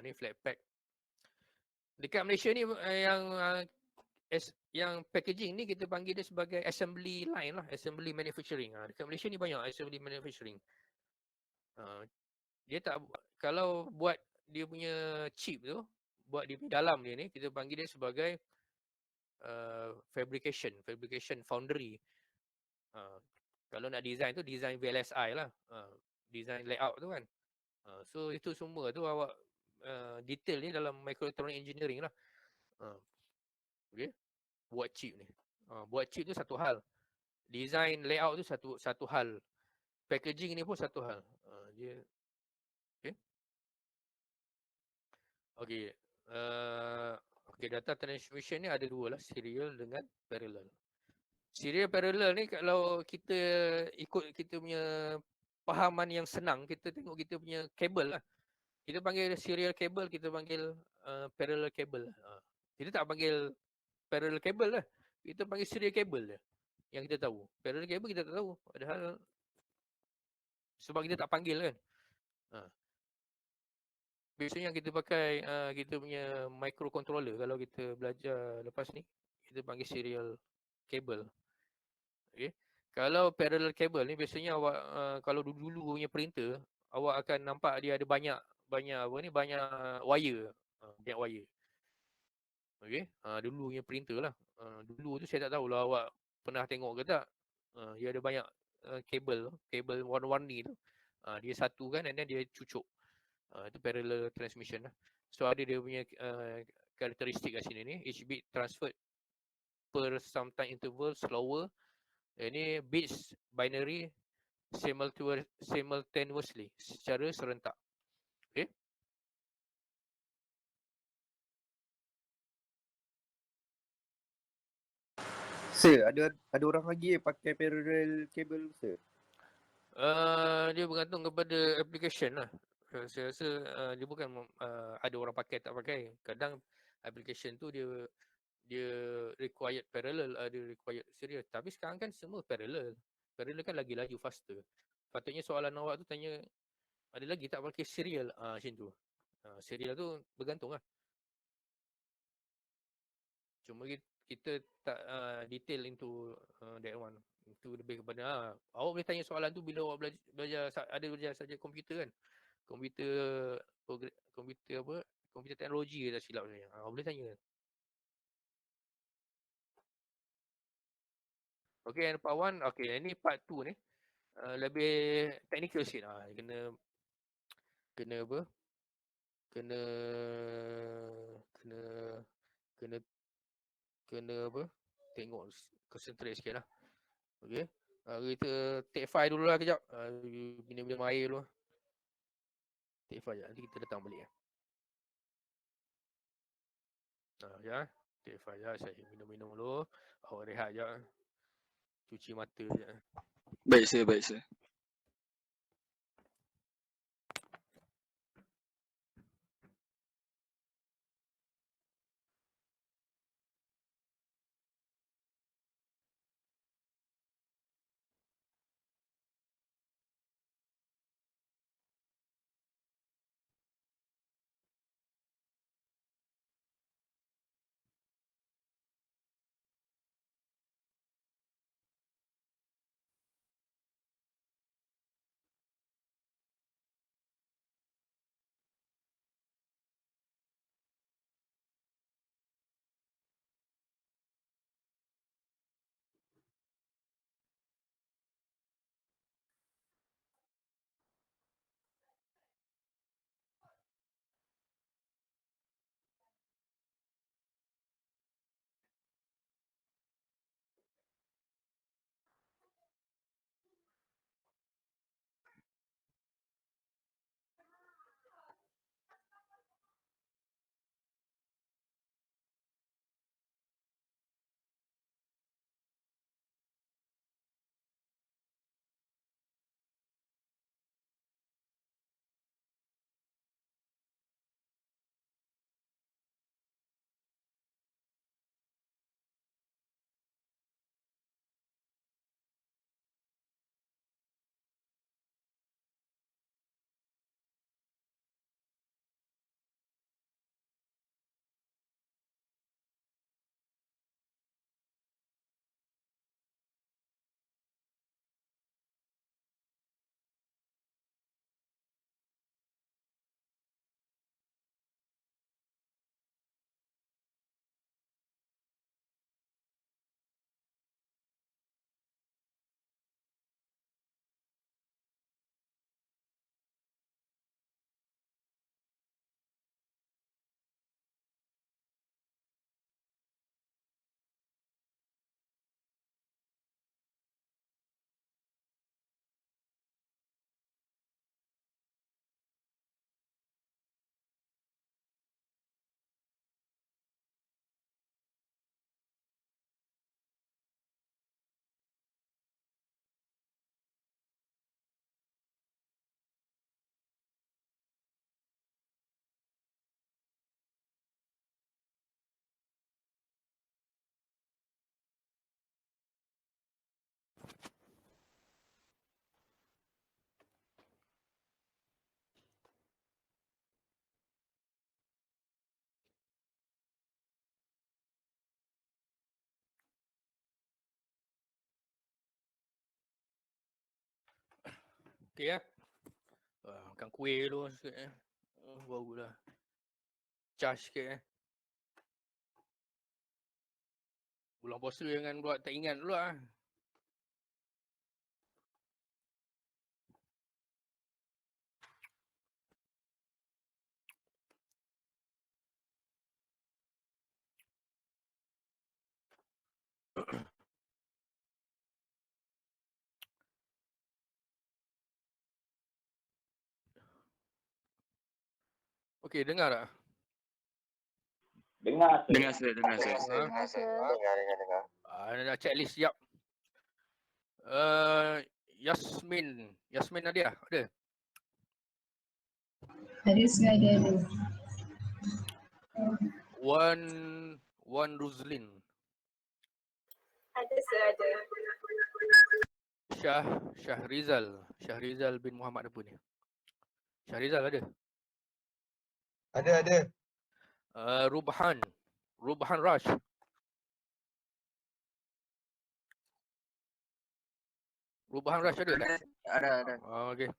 Ni flat pack. Dekat Malaysia ni yang packaging ni kita panggil dia sebagai assembly line lah, assembly manufacturing. Dekat Malaysia ni banyak assembly manufacturing. Dia tak, kalau buat dia punya chip tu, buat dia punya dalam dia ni, kita panggil dia sebagai fabrication foundry. Kalau nak design tu, design VLSI lah. Design layout tu kan. So itu semua tu awak detail ni dalam microelectronic engineering lah. Okay. Buat chip ni. Buat chip tu satu hal. Design layout tu satu hal. Packaging ni pun satu hal. Dia okay. Okay. Okay, data transmission ni ada dua lah, serial dengan parallel. Serial parallel ni kalau kita ikut kita punya pahaman yang senang, kita tengok kita punya kabel lah. Kita panggil serial kabel, kita panggil parallel kabel. Kita tak panggil parallel kabel lah. Kita panggil serial kabel je yang kita tahu. Parallel kabel kita tak tahu. Padahal sebab kita tak panggil kan. biasanya kita pakai kita punya microcontroller kalau kita belajar lepas ni. Kita panggil serial cable. Okay. Kalau parallel cable ni biasanya awak kalau dulu-dulu punya printer, awak akan nampak dia ada banyak banyak wire. Banyak wire. Okey. Dulu punya printer lah. Dulu tu saya tak tahulah awak pernah tengok ke tak. Dia ada banyak kabel warna-warni tu. Dia satu kan, and then dia cucuk. Itu parallel transmission lah. So ada dia punya karakteristik kat sini ni. Each bit transferred per some time interval slower. Ini bits binary simultaneously secara serentak. Okay. Sir, ada orang lagi pakai parallel cable, sir? Dia bergantung kepada application lah. Saya rasa dia bukan ada orang pakai tak pakai. Kadang application tu dia required parallel, ada required serial. Tapi sekarang kan semua parallel. Parallel kan lagi laju faster. Patutnya soalan awak tu tanya ada lagi tak pakai serial macam tu. Serial tu bergantung lah. Cuma kita tak detail into that one. Itu lebih kepada awak boleh tanya soalan tu bila awak belajar saja komputer kan. Komputer apa? Komputer teknologi tak silap saya. Awak boleh tanya. Okay, and part 1, okay, ini part 2 ni lebih technical sikit. Kena apa? Kena kena kena kena apa? Tengok concentrate sikit lah. Okay. Kita take file dulu lah kejap. Minum air dulu. Take file je. Nanti kita datang balik. Ya. Take file je. Saya minum dulu. Awak rehat je. Cuci mata je. Baik sir, baik sir. Okey ya. Makan kuih dulu sikit barulah charge sikit Bulan puasa jangan buat tak ingat dulu lah. Okey, dengar tak? Dengar sir, dengar sir. Dengar sir. Dah checklist siap. Yasmin. Yasmin Nadia, ada? Ada sir, ada. Wan Ruzlin. Ada sir, ada. Syahrizal bin Muhammad apa ni? Syahrizal ada? Ada. Rubhan Rash. Rubhan Rash ada tak? Ada. Okey.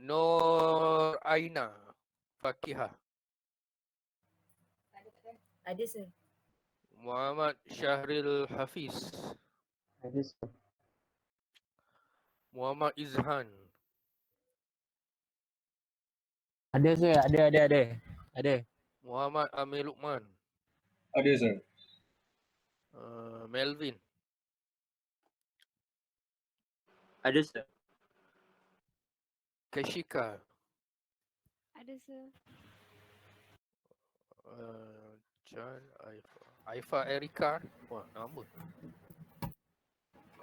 Nur Aina Fakihah. Ada sir. Muhammad Syahril Hafiz. Ada sir. Muhammad Izhan. Ada sir, ada. Muhammad Amir Luqman. Ada sir. Melvin. Ada sir. Keshika. Ada sir. Chan Aifa Erika. Wah, nama.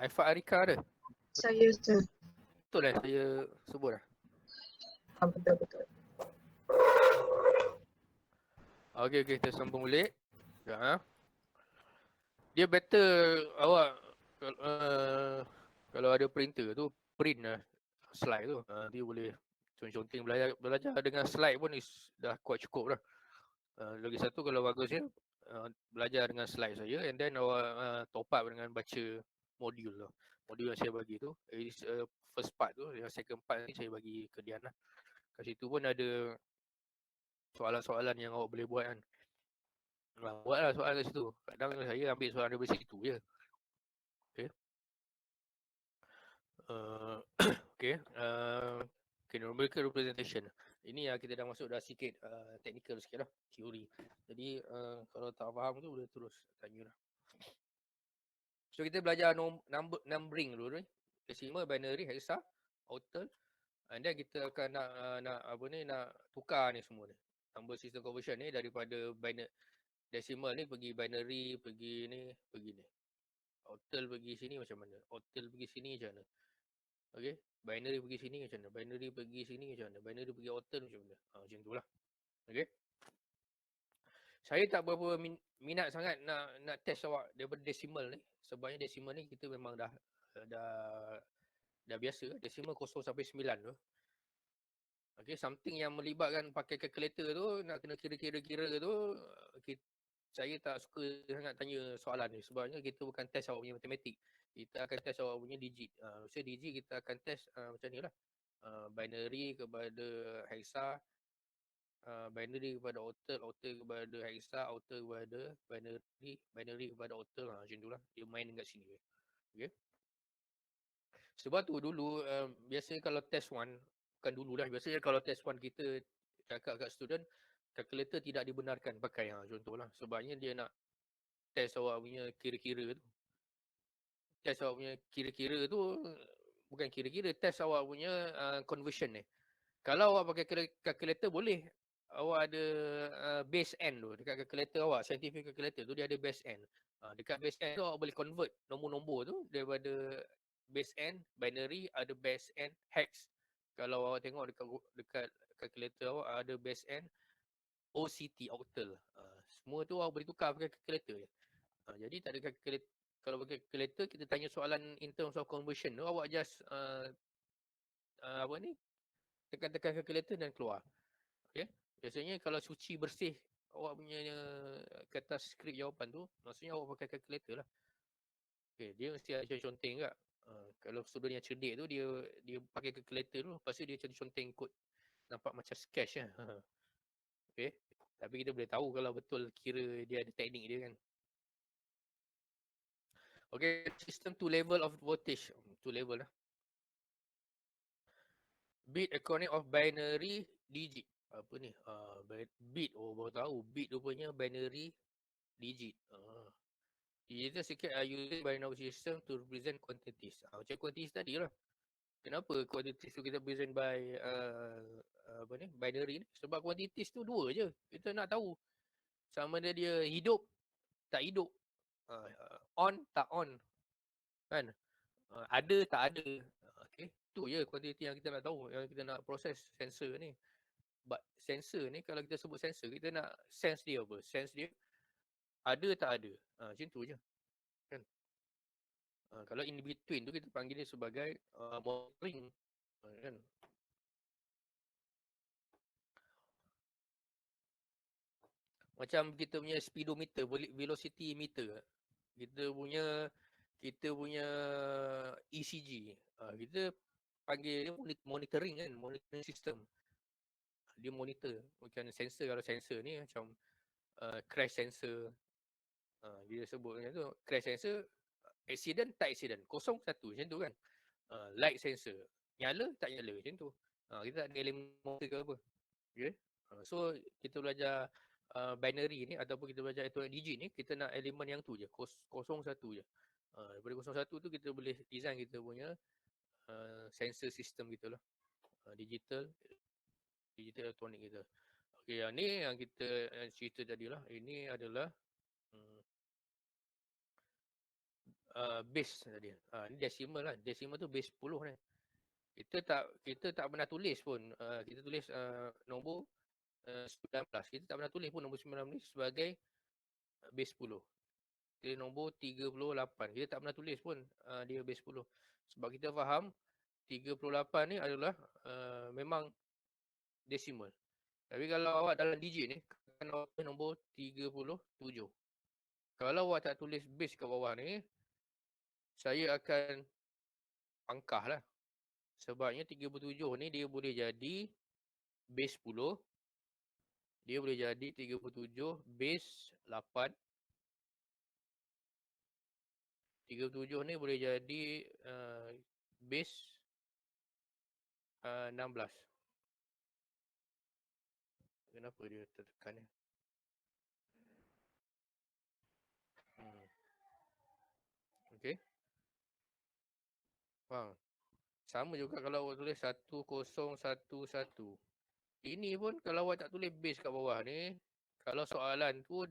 Aifa Erika ada? Saya sir. Betul saya sebut dah? Betul. Okey, kita sambung balik. Ya. Dia better awak kalau ada printer tu print lah slide tu. Dia boleh conteng belajar dengan slide pun dah kuat cukup dah. Lagi satu kalau bagusnya belajar dengan slide saja and then awak top up dengan baca modul tu. Modul yang saya bagi tu first part tu, yang second part ni saya bagi ke Dian lah. Kat situ pun ada soalan-soalan yang awak boleh buat kan. Buatlah soalan kat situ. Kadang saya ambil soalan dari situ je. Okay. Okay, numerical representation. Ini kita dah masuk dah sikit technical sikit lah, teori. Jadi kalau tak faham tu boleh terus tanya lah. So kita belajar numbering dulu ni. Decimal, binary, hexa, octal. And then kita akan nak tukar ni semua ni. Number system conversion ni daripada decimal ni pergi binary, pergi ni. Octal pergi sini macam mana? Octal pergi sini macam mana? Okay, binary pergi sini macam mana? Binary pergi sini macam mana? Binary pergi octal macam mana? Macam tu lah. Okay. Saya tak berapa minat sangat nak test awak daripada decimal ni. Sebabnya decimal ni kita memang dah biasa. Decimal 0 sampai 9 tu. Okay, something yang melibatkan pakai calculator tu, nak kena kira tu, saya tak suka sangat tanya soalan ni. Sebabnya kita bukan test awak punya matematik. Kita akan test awak punya digit. So digit kita akan test macam ni lah. Binary kepada hexa, binary kepada octal, octal kepada hexa, octal kepada binary kepada octal. Macam tu lah. Dia main dekat sini. Okay. Sebab tu dulu, biasa kalau test 1, bukan dulu lah, biasanya kalau test 1 kita cakap kat student, calculator tidak dibenarkan pakai. Contohlah. Sebabnya dia nak test awak punya kira-kira tu. Test awak punya kira-kira tu, bukan kira-kira, test awak punya conversion ni. Kalau awak pakai calculator boleh. Awak ada base n tu. Dekat calculator awak, scientific calculator tu dia ada base n. Dekat base n tu awak boleh convert nombor-nombor tu daripada base n, binary, ada base n, hex. Kalau awak tengok dekat calculator awak ada base n, OCT, octal. Semua tu awak boleh tukar pakai calculator je. Jadi tak ada calculator. Kalau pakai calculator, kita tanya soalan in terms of conversion tu, awak just tekan-tekan calculator dan keluar. Okay. Biasanya kalau suci bersih awak punya kertas skrip jawapan tu, maksudnya awak pakai calculator lah. Okay, dia mesti ada conteng juga. Kalau student yang cerdik tu dia pakai calculator tu, lepas tu dia conteng kod. Nampak macam sketch lah. Okay. Tapi kita boleh tahu kalau betul kira dia ada teknik dia kan. Okay, system two level of voltage. Two level lah. Bit according of binary digit. Apa ni? Bit. Oh, baru tahu. Bit rupanya binary digit. Digital circuit are used by binary system to represent quantities. Macam quantities tadi lah. Kenapa quantities tu kita present by binary ni? Sebab quantities tu dua je. Kita nak tahu sama ada dia hidup tak hidup. On tak on. Kan? Ada tak ada. Okay. Tu je quantity yang kita nak tahu. Yang kita nak proses sensor ni. But sensor ni kalau kita sebut sensor, kita nak sense dia apa? Sense dia ada tak ada. Macam tu je. Kan? Kalau in between tu kita panggil dia sebagai monitoring. Kan? Macam kita punya speedometer, velocity meter. Kita punya ECG. Kita panggil dia monitoring kan, monitoring system. Dia monitor. Bukan sensor. Kalau sensor ni macam crash sensor. Dia sebut macam tu. Crash sensor, accident tak accident. 0, 1 macam tu kan. Light sensor. Nyala tak nyala macam tu. Kita tak ada elemen motor ke apa. Okay. So kita belajar binary ni ataupun kita belajar atomic digit ni, kita nak elemen yang tu je. 0, 1 je. Daripada 0, 1 tu kita boleh design kita punya sensor system kita lah. Digital elektronik kita. Okay, yang ni yang kita cerita tadi lah. Ini adalah base tadi. Ni decimal lah. Decimal tu base 10 ni. Kita tak pernah tulis pun. Kita tulis nombor 19. Kita tak pernah tulis pun nombor 19 sebagai base 10. Kita nombor 38. Kita tak pernah tulis pun dia base 10. Sebab kita faham 38 ni adalah memang decimal. Tapi kalau awak dalam digit ni, kan awak tulis nombor 37. Kalau awak tak tulis base kat bawah ni, saya akan pangkah lah. Sebabnya 37 ni dia boleh jadi base 10. Dia boleh jadi 37 base 8. 37 ni boleh jadi base 16. Kenapa dia tertekan ni? Okay. Faham? Sama juga kalau awak tulis 1011. Ini pun kalau awak tak tulis base kat bawah ni, kalau soalan tu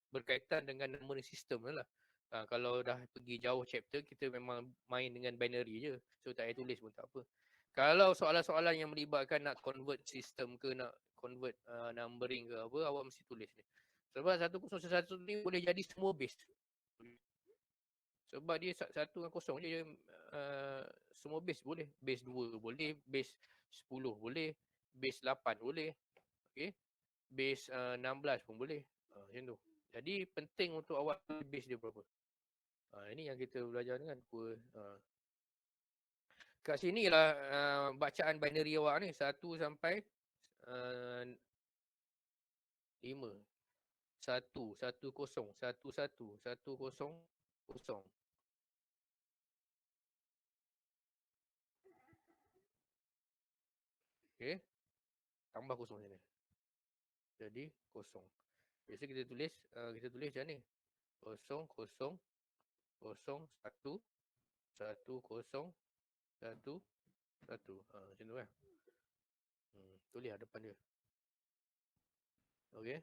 berkaitan dengan number system lah. Kalau dah pergi jauh chapter, kita memang main dengan binary je. So tak payah tulis pun tak apa. Kalau soalan-soalan yang melibatkan nak convert system ke, nak convert numbering ke apa, awak mesti tulis ni. Sebab 1011 ni boleh jadi semua base. Sebab dia 1 dengan 0 je, semua base boleh. Base 2 boleh, base 10 boleh, base 8 boleh. Okay. Base 16 pun boleh. Macam tu. Jadi penting untuk awak base dia berapa. Ini yang kita belajar dengan kat sini lah bacaan binary awak ni 1 sampai 5. 1 1 0 1 1 1 0 0. Okay. Tambah kosong sini. Jadi kosong. Biasa kita tulis macam ni. 0 0 0 1 1 0 1 1. Macam tu kan. Tulis lah depan dia. Okay.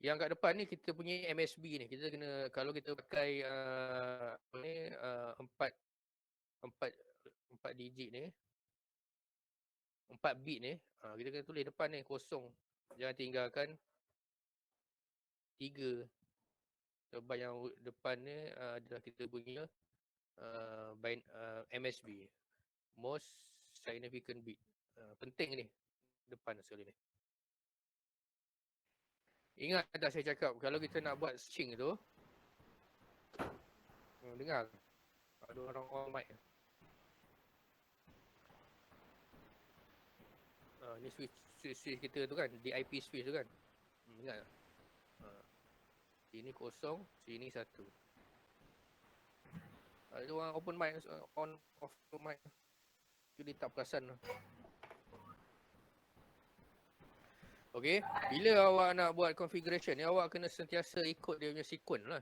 Yang kat depan ni kita punya MSB ni. Kita kena, kalau kita pakai apa ni, 4 digit ni, 4 bit ni, kita kena tulis depan ni kosong. Jangan tinggalkan 3. Sebab yang depan ni adalah kita punya MSB, most significant bit. Penting ni depan sekali ni. Ingat tak saya cakap, kalau kita nak buat string tu, dengar? Ada orang on mic. Ni switch kita tu kan, DIP switch tu kan. Ingat tak? Sini kosong, sini satu. Ada orang open mic, on off mic. Jadi tak perasan lah. Okay, bila awak nak buat configuration ni, awak kena sentiasa ikut dia punya sequence lah.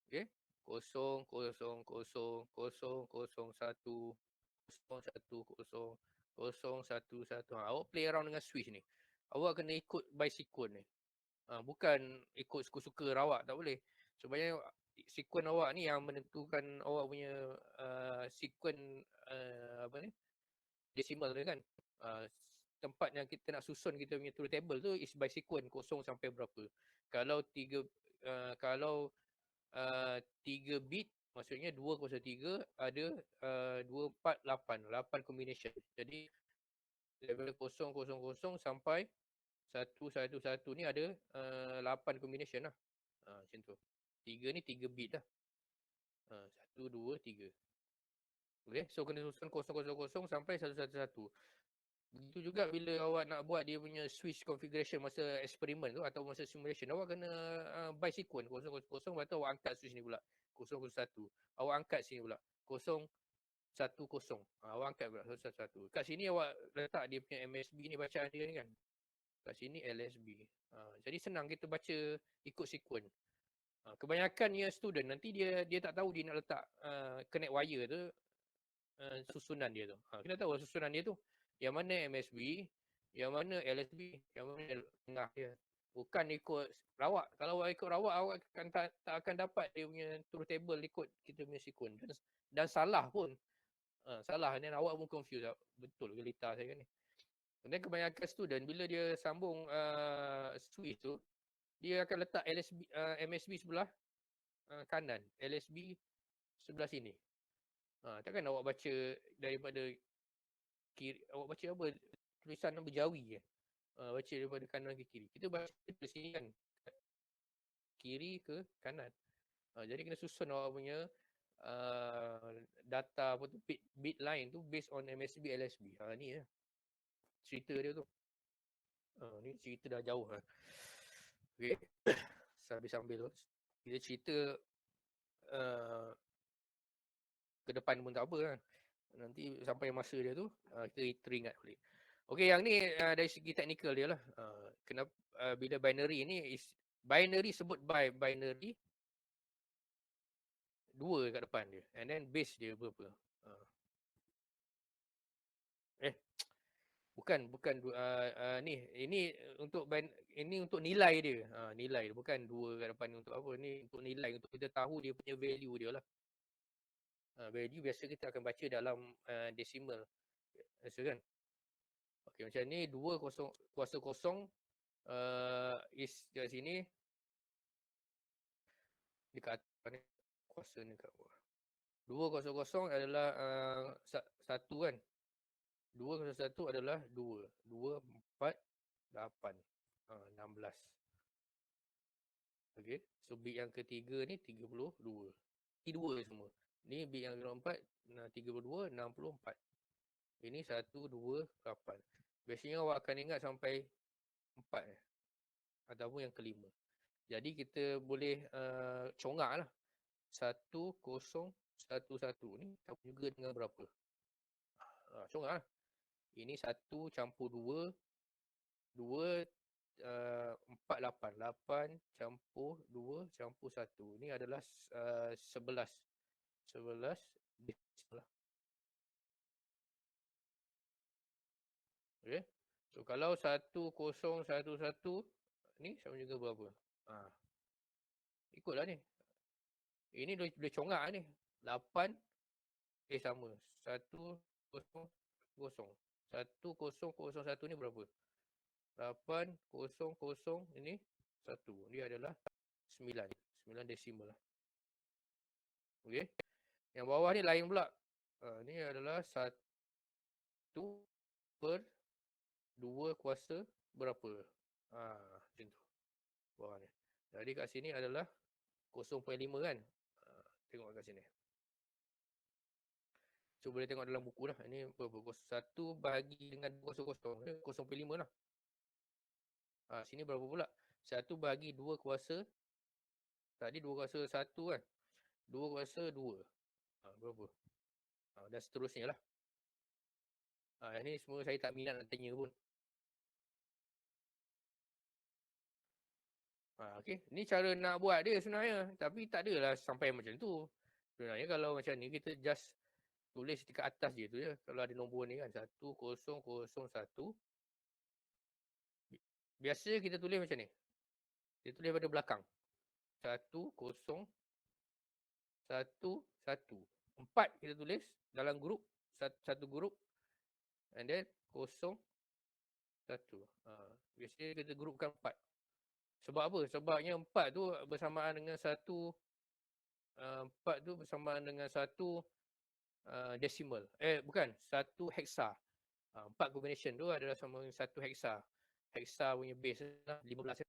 Okay, 0, 0, 0, 0, 0, 1, 0, 1, 0, 0, 1, 1. Awak play around dengan switch ni. Awak kena ikut by sequence ni. Bukan ikut suka-suka rawak, tak boleh. Sebenarnya sequence awak ni yang menentukan awak punya sequence decimal tu kan. Tempat yang kita nak susun kita punya truth table tu is by sequence 0 sampai berapa. Kalau 3 bit maksudnya 203 ada 248 8 combination. Jadi level 000 sampai 111 ni ada 8 combination lah. Macam tu. 3 ni 3 bit lah. 1 2 3. Okay, so kena susun 000 sampai 111. Begitu juga bila awak nak buat dia punya switch configuration masa eksperimen tu atau masa simulation, awak kena by sequence 000, lepas tu awak angkat switch ni pula 001. Awak angkat sini pula 010. Awak angkat pula 111. Kat sini awak letak dia punya MSB ni bacaan dia ni kan. Kat sini LSB. Jadi senang kita baca ikut sequence. Kebanyakannya student nanti dia tak tahu dia nak letak connect wire tu susunan dia tu. Kita tahu susunan dia tu. Yang mana MSB, yang mana LSB, yang mana tengah dia. Bukan ikut rawak. Kalau awak ikut rawak, awak tak akan dapat dia punya truth table ikut kita punya sequence. Dan salah pun. Salah. Dan awak pun confused. Betul ke lita saya kan ni. Dan kebanyakan student, bila dia sambung switch tu, dia akan letak MSB sebelah kanan. LSB sebelah sini. Takkan awak baca daripada kiri, awak baca apa? Tulisan berjawi ke? Baca daripada kanan ke kiri. Kita baca dari sini kan. Kiri ke kanan. Jadi kena susun awak punya data apa tu, bit line tu based on MSB, LSB. Ni lah. Cerita dia tu. Ni cerita dah jauh lah. Okay. Sambil-sambil tu. Kita cerita ke depan pun tak apa kan. Nanti sampai masa dia tu kita teringat balik. Okey, yang ni dari segi teknikal dia lah. Kenapa bila binary ni is binary sebut by binary 2 kat depan dia and then base dia berapa. Bukan ni ini untuk nilai dia. Nilai dia bukan 2 kat depan untuk apa. Ni untuk nilai, untuk kita tahu dia punya value dia lah. Value biasa kita akan baca dalam decimal. Biasa kan? Okey, macam ni 2 kuasa kosong is dekat sini. Dekat atas ni. Kuasa ni kat bawah. 2 kuasa kosong adalah 1 kan? 2 kuasa 1 adalah 2. 2, 4, 8. 16. Okey. So bit yang ketiga ni 32. Ini 2 semua. Ni bit yang keempat 32, 64. Ini 1, 2, 8. Biasanya awak akan ingat sampai 4 ataupun yang kelima. Jadi kita boleh congak lah. 1, 0, 1, 1. Ni sama juga dengan berapa? Congak lah. Ini 1 campur 2. 2, 4, 8. 8 campur 2 campur 1. Ini adalah 11. 11 decimal. Okay. So kalau 1011 ni sama juga berapa? Ikutlah ni. Ini boleh congak ni. 8 sama. 100. 1001 ni berapa? 800 ini 1. Dia adalah 9. 9 decimal lah. Okey. Yang bawah ni lain pula. Ni adalah 1 per 2 kuasa berapa? Macam tu. Bawah ni. Jadi kat sini adalah 0.5 kan? Tengok kat sini. So boleh tengok dalam buku lah. Ini berapa? 1 bahagi dengan 2 kosong. 0.5 lah. Sini berapa pula? 1 bahagi 2 kuasa. Tadi 2 kuasa 1 kan. 2 kuasa 2. Berapa? Dan seterusnya lah. Ini semua saya tak minat nak tanya pun. Okay. Ni cara nak buat dia sebenarnya. Tapi tak adalah sampai macam tu. Sebenarnya kalau macam ni kita just tulis dekat atas je tu je. Kalau ada nombor ni kan. 1001. Biasa kita tulis macam ni. Kita tulis pada belakang. 1011. 4 kita tulis dalam grup. Satu grup. And then 01. Biasanya kita grupkan 4. Sebab apa? Sebabnya 4 tu bersamaan dengan 1. 4 tu bersamaan dengan 1 decimal. Bukan. 1 heksa. 4 combination tu adalah sama dengan 1 heksa. Heksa punya base lah 15.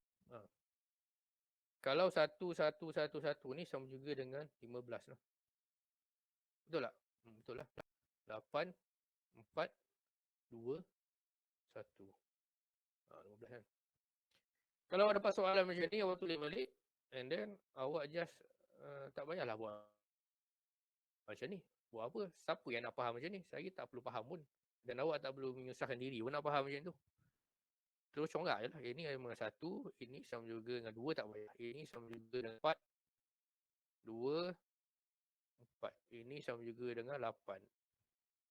Kalau 1111 ni sama juga dengan 15 lah. Betul tak? Betul lah. 8, 4, 2, 1. 15 kan. Kalau awak dapat soalan macam ni, awak tulis balik. And then awak just tak payahlah buat macam ni. Buat apa? Siapa yang nak faham macam ni? Saya tak perlu faham pun. Dan awak tak perlu menyusahkan diri pun nak faham macam tu. Terus conggak je lah. Ini dengan 1, ini sama juga dengan 2 tak payah. Ini sama juga dengan 4, 2, 4. Ini sama juga dengan 8.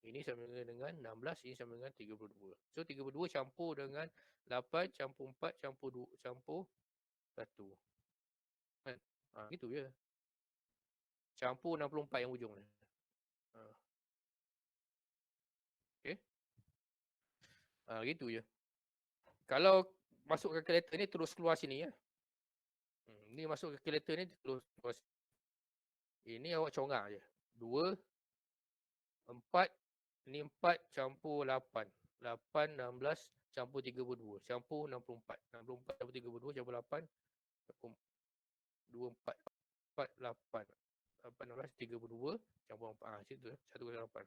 Ini sama juga dengan 16, ini sama dengan 32. So 32 campur dengan 8, campur 4, campur 2, campur 1. Kan? Gitu je. Campur 64 yang ujung ni. Okay. Gitu je. Kalau masuk kalkulator ni terus keluar sini ya. Ni masuk kalkulator ni terus keluar sini. Ini awak congak je. 2, 4, ni 4 campur 8. 8, 16 campur 32. Campur 64. 64 campur 32 campur 8. Campur 24. 4, 8. 8, 16, 32 campur 4. Macam tu 108.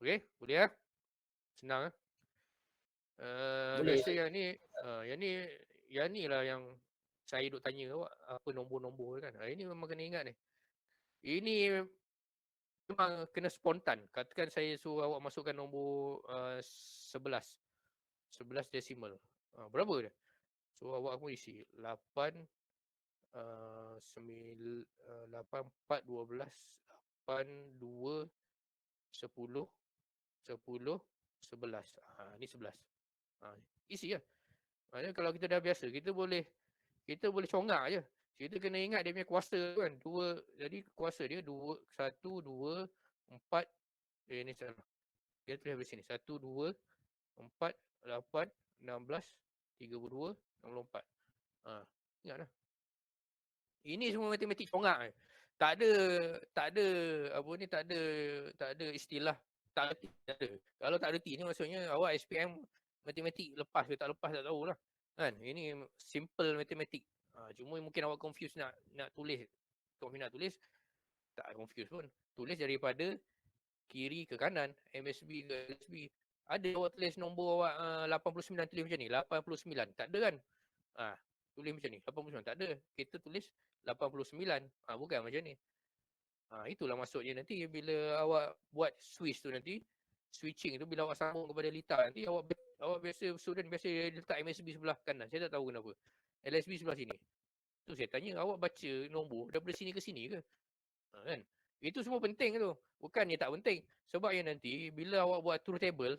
Okey, boleh ya? Senang ya? Biasa yang ni lah yang saya duk tanya awak apa nombor-nombor kan. Ini memang kena ingat ni. Ini memang kena spontan. Katakan saya suruh awak masukkan nombor 11 desimal. Berapa dia? So awak pun isi 8 4, 12, 8, 2, 10, 11. Ni 11. Isi lah. Maknanya kalau kita dah biasa, kita boleh congak je. Kita kena ingat dia punya kuasa kan. 2, jadi kuasa dia 2, 1, 2, 4. Ni salah. Kita tulis dari sini. 1, 2, 4, 8, 16, 32, 64. Ingatlah. Ini semua matematik congak. Tak ada istilah tak reti. Tak ada. Kalau tak reti ni maksudnya awak SPM matematik lepas ke tak lepas tak tahulah. Kan? Ini simple matematik. Cuma mungkin awak confuse nak tulis. Nak tulis tak confuse pun. Tulis daripada kiri ke kanan, MSB ke LSB. Ada awak tulis nombor awak 89 tulis macam ni, 89. Tak ada kan? Tulis macam ni, 89 tak ada. Kita tulis 89. Bukan macam ni. Itulah maksudnya nanti bila awak buat switch tu nanti, switching tu bila awak sambung kepada litar nanti awak biasa student biasa letak MSB sebelah kanan. Saya tak tahu kenapa. LSB sebelah sini. Tu saya tanya awak baca nombor daripada sini ke sini ke? Kan? Itu semua penting tu. Bukannya tak penting. Sebab yang nanti bila awak buat truth table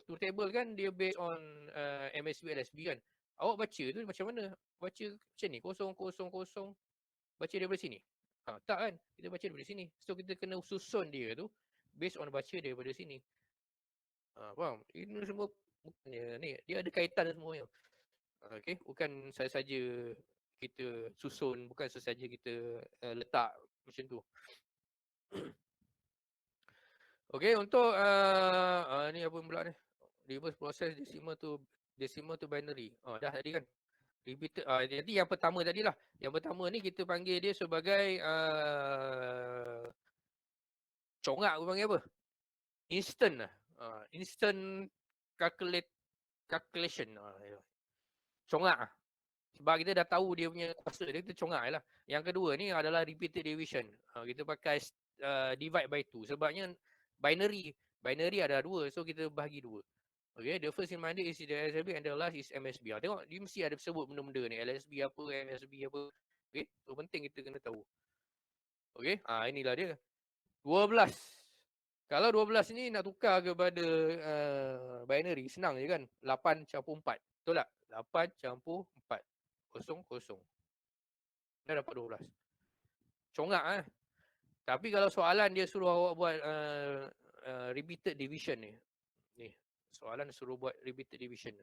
kan dia based on MSB LSB kan. Awak baca tu macam mana? Baca macam ni 000 baca daripada sini. Tak kan? Kita baca daripada sini. So kita kena susun dia tu based on baca daripada sini. Faham? Ini semua bukannya ni, dia ada kaitan semuanya. Okey, bukan saja kita susun, bukan saja kita letak macam tu. Okey, untuk ni apa pula ni? Reverse process decimal to binary. Dah tadi kan? Repeated. Jadi yang pertama tadilah. Yang pertama ni kita panggil dia sebagai Corak aku panggil apa? Instant lah. Instant calculation. Corak lah. Sebab kita dah tahu dia punya kuasa dia, kita corak lah. Yang kedua ni adalah repeated division. Kita pakai divide by 2. Sebabnya binary ada 2, so kita bahagi 2. Okay, the first in mind is the LSB and the last is MSB. Tengok, dia mesti ada sebut benda-benda ni. LSB apa, MSB apa. Okay, so penting kita kena tahu. Okay, inilah dia. 12. Kalau 12 ni nak tukar kepada binary, senang je kan. 8 campur 4. Betul tak? 8 campur 4. 0, 0. Dah dapat 12. Corak lah. Tapi kalau soalan dia suruh awak buat repeated division ni. Ni, soalan suruh buat repeated division.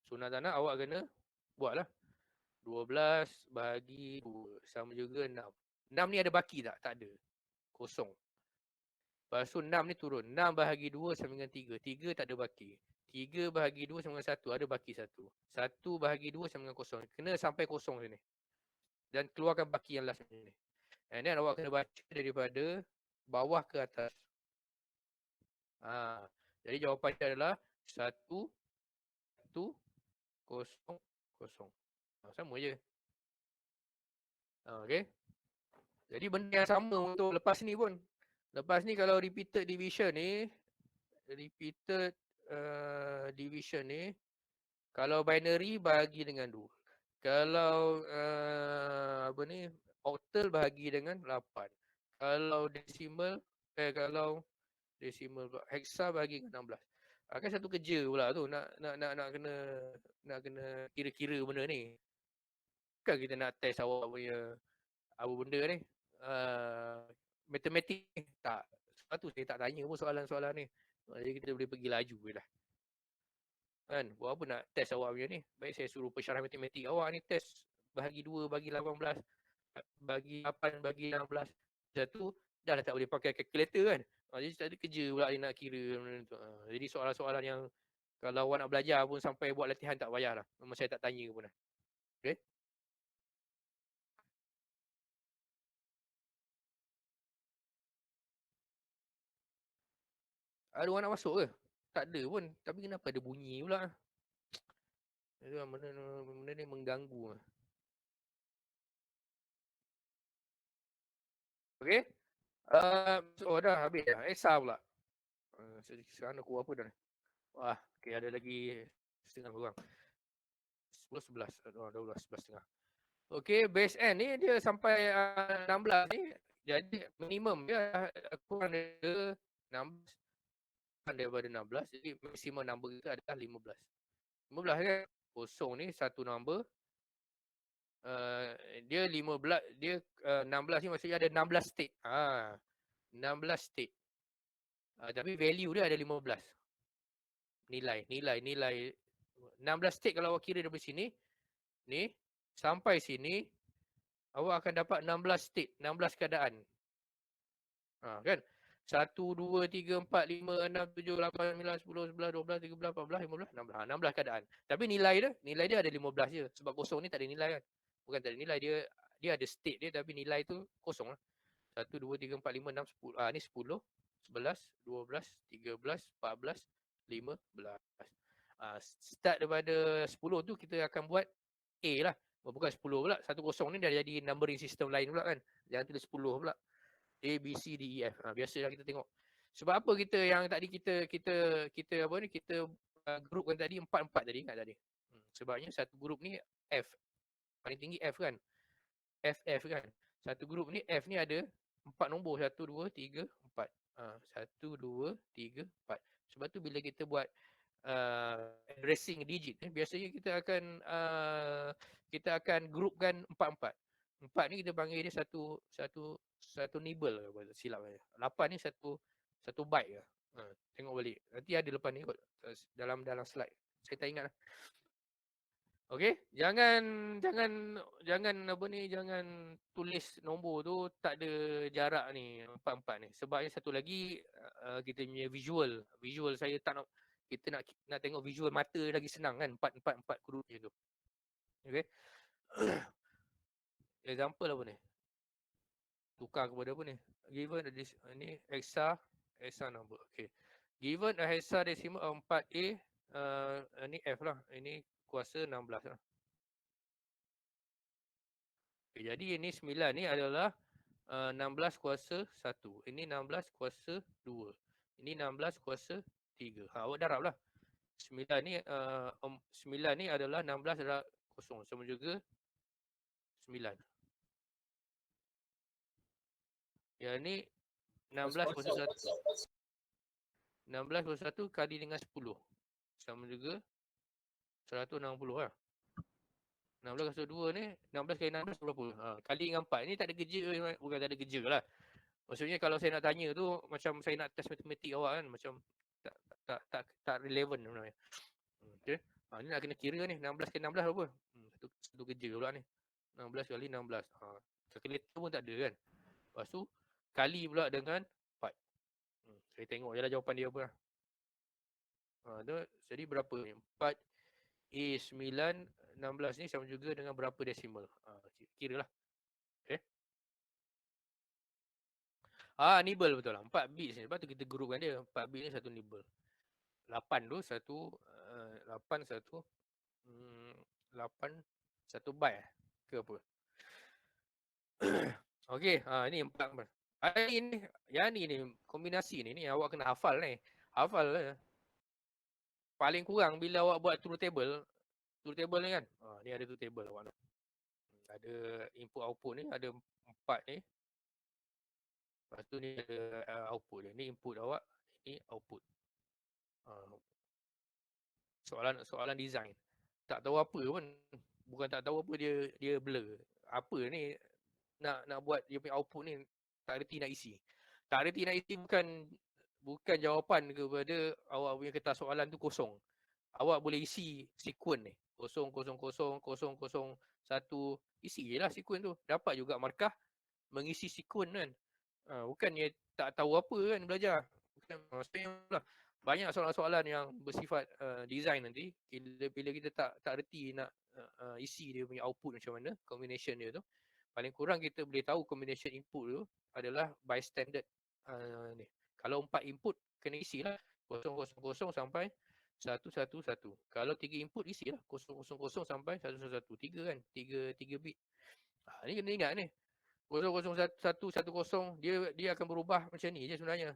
So nak tak nak awak kena buat lah. 12 bahagi 2 sama juga 6. 6 ni ada baki tak? Tak ada. Kosong. Lepas tu 6 ni turun. 6 bahagi 2 sama dengan 3. 3 tak ada baki. 3 bahagi 2 sama dengan 1. Ada baki 1. 1 bahagi 2 sama dengan kosong. Kena sampai kosong sini. Dan keluarkan baki yang last ni. And then awak kena baca daripada bawah ke atas. Jadi jawapannya adalah 1, 1, 0, 0. Sama je. Okay. Jadi benda yang sama untuk lepas ni pun. Lepas ni kalau repeated division ni, kalau binary bahagi dengan 2. Kalau apa ni, octal bahagi dengan 8. Kalau decimal hexa bahagi dengan 16. Kan satu kerja pula tu nak kena kira-kira benda ni. Bukan kita nak test awak punya apa benda ni. Matematik tak. Sebab tu saya tak tanya pun soalan-soalan ni. Jadi kita boleh pergi laju je lah. Kan? Buat apa nak test awak punya ni? Baik saya suruh pensyarah matematik awak ni test bahagi 2 bagi 18 bagi 8 bagi 16. Satu dah tak boleh pakai kalkulator kan. Jadi tak ada kerja pula dia nak kira. Jadi soalan-soalan yang kalau awak nak belajar pun sampai buat latihan tak payah lah. Memang saya tak tanya pun lah. Okay. Ada orang nak masuk ke? Tak ada pun. Tapi kenapa ada bunyi pula? Benda ni mengganggu. Okay. Dah habis dah. Esa pula. Sekarang aku apa dah ni? Wah, okay, ada lagi setengah kurang. 10, 11. 12, 11 setengah. Okay, base N ni dia sampai 16 ni. Jadi minimum dia kurang daripada 16. Daripada 16. Jadi maksimum number kita adalah 15. 15 kan? Kosong ni satu number. Dia 15, dia 16 ni maksudnya ada 16 state. 16 state. Tapi value dia ada 15. Nilai 16 state kalau awak kira daripada sini ni sampai sini awak akan dapat 16 state, 16 keadaan. Kan? 1 2 3 4 5 6 7 8 9 10 11 12 13 14 15 16. 16 keadaan. Tapi nilai dia ada 15 je sebab kosong ni tak ada nilai kan. Bukan tak ada nilai, dia ada state dia tapi nilai tu kosong lah. 1 2 3 4 5 6 10. Ni 10 11 12 13 14 15. Start daripada 10 tu kita akan buat A lah. Bukan 10 pula. 10 ni dah jadi numbering system lain pula kan. Jangan tulis 10 pula. A, B, C, D, E, F. Biasalah kita tengok. Sebab apa kita yang tadi kita apa ni, kita grupkan tadi 4-4 tadi ingat tadi. Sebabnya satu grup ni F. Paling tinggi F kan. FF kan. Satu grup ni F ni ada 4 nombor. 1, 2, 3, 4. 1, 2, 3, 4. Sebab tu bila kita buat addressing digit biasanya kita akan grupkan 4-4. 4 ni kita panggil dia satu nibble silap aja. 8 ni satu byte ke. Tengok balik. Nanti ada lepas ni kot dalam slide. Saya tak ingat lah. Okey, jangan apa ni, jangan tulis nombor tu tak ada jarak ni 4-4 ni. Sebabnya satu lagi kita punya visual saya tak nak, kita nak tengok visual mata lagi senang kan, 4-4 kurus je tu. Okey. Example apa ni? tukar kepada apa ni? Given ni hexa number. Okay. Given a hexadecimal 4A, ni F lah. Ini kuasa 16 lah. Okay, jadi ini 9 ni adalah 16 kuasa 1. Ini 16 kuasa 2. Ini 16 kuasa 3. Awak darab lah. 9 ni 9 ni adalah 16 darab kosong. Sama juga 9. Yang ni 16 kuasa 1. 16 kuasa 1 kali dengan 10. Sama juga 160 lah. 16 kuasa 2 ni, 16 kali 16 berapa? Kali dengan 4. Ni tak ada kerja, bukan tak ada kerja lah. Maksudnya kalau saya nak tanya tu, macam saya nak test matematik awak kan, macam tak relevan sebenarnya. Okay. Ni nak kena kira ni, 16 kali 16 berapa? Satu kerja pula ni. 16 kali 16. Kalkulator pun tak ada kan. Lepas tu, kali pula dengan 4. Saya tengok je lah jawapan dia apa lah. Jadi berapa ni? 4 A9 16 ni sama juga dengan berapa desimal? Kira lah. Okay. Nibble betul lah. 4 bits ni. Lepas tu kita grupkan dia. 4 bits ni satu nibble. 8 tu satu 8 satu byte ke apa? Okey, ni 4. Yang ni kombinasi ni awak kena hafal ni. Hafal lah. Paling kurang bila awak buat truth table ni kan. Ni ada truth table awak nak. Ada input output ni, ada 4 ni. Lepas tu ni ada output dia. Ni input awak, ni output. Soalan design. Tak tahu apa pun. Bukan tak tahu apa, dia blur. Apa ni nak buat dia punya output ni tak reti nak isi. Tak reti nak isi bukan jawapan kepada awak punya kertas soalan tu kosong. Awak boleh isi sekuen ni. 0, 0, 0, 0, 0, 1. Isi je lah sekuen tu. Dapat juga markah mengisi sekuen kan. Bukannya tak tahu apa kan belajar. Maksudnya lah. Banyak soalan-soalan yang bersifat design nanti. Bila kita tak reti nak isi dia punya output macam mana, combination dia tu. Paling kurang kita boleh tahu combination input tu adalah by standard ni. Kalau 4 input kena isi lah 000 sampai 111. Kalau 3 input isi lah 000 sampai 111. 3 kan, 3 bit. Ni kena ingat ni. 00110 dia akan berubah macam ni je sebenarnya.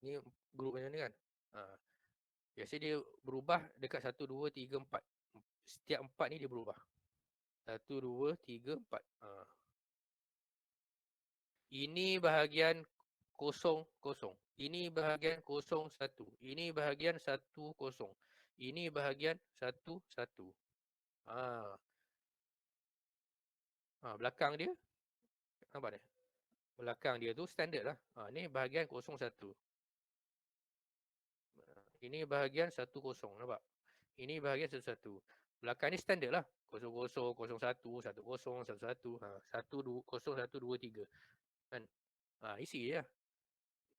Ni group macam ni kan. Biasa dia berubah dekat 1, 2, 3, 4. Setiap 4 ni dia berubah. 1, 2, 3, 4. Ini bahagian 0, 0. Ini bahagian 0, 1. Ini bahagian 1, 0. Ini bahagian 1, 1. Belakang dia. Nampak tak? Belakang dia tu standard lah. Ni bahagian 0, 1. Ini bahagian 1, 0. Nampak? Ini bahagian 1, 1. Belakang ni standard lah. 0, 0, 0, 1, 1, 0, 1, 1. 1, 2, 0, 1, 2, 3. Kan? Isi je lah.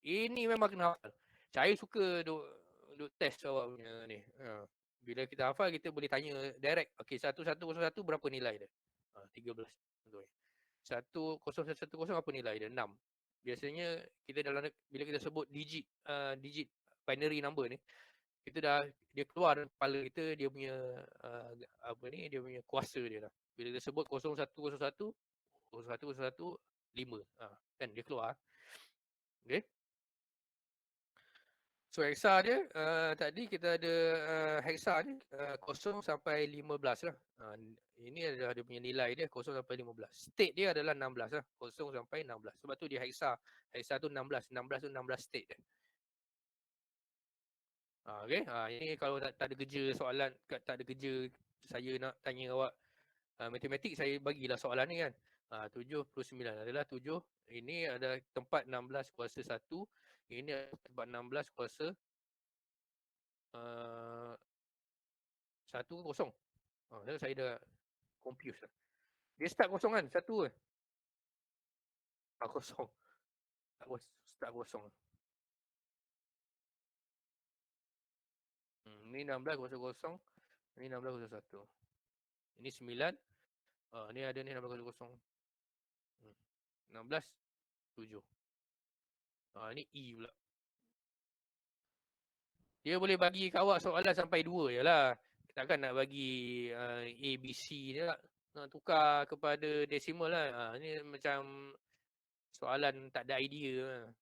Ini memang kena hafal. Saya suka duk test awak punya ni. Bila kita hafal, kita boleh tanya direct. Okay, 1, 1, 0, 1 berapa nilai dia? 13. Contohnya. 1, 0, 1, 1, 0 apa nilai dia? 6. Biasanya kita bila kita sebut digit binary number ni, dia keluar dalam kepala kita dia punya dia punya kuasa dia lah. Bila kita sebut 0101 0101 5 kan dia keluar. Okay. So hexa dia tadi kita ada hexa ni 0 sampai 15 lah. Ini adalah dia punya nilai dia 0 sampai 15. State dia adalah 16 lah. 0 sampai 16. Sebab tu dia hexa. Hexa tu 16. 16 tu 16 state dia. Okay. Ini kalau tak ada kerja soalan, tak ada kerja saya nak tanya awak matematik, saya bagilah soalan ni kan. 7 plus 9 adalah 7. Ini ada tempat 16 kuasa 1. Ini ada tempat 16 kuasa 1 kosong. Saya dah confused lah. Dia start kosong kan? 1 ke? Kosong. Start kosong. Ini 16 kuasa kosong. Ini 16 kuasa 1. Ini 9. Ni ada ni 1600. 16 7. Ni E pula. Dia boleh bagi kat awak soalan sampai 2 je lah. Takkan nak bagi A, B, C je lah. Nak tukar kepada decimal lah. Ni macam soalan tak ada idea lah.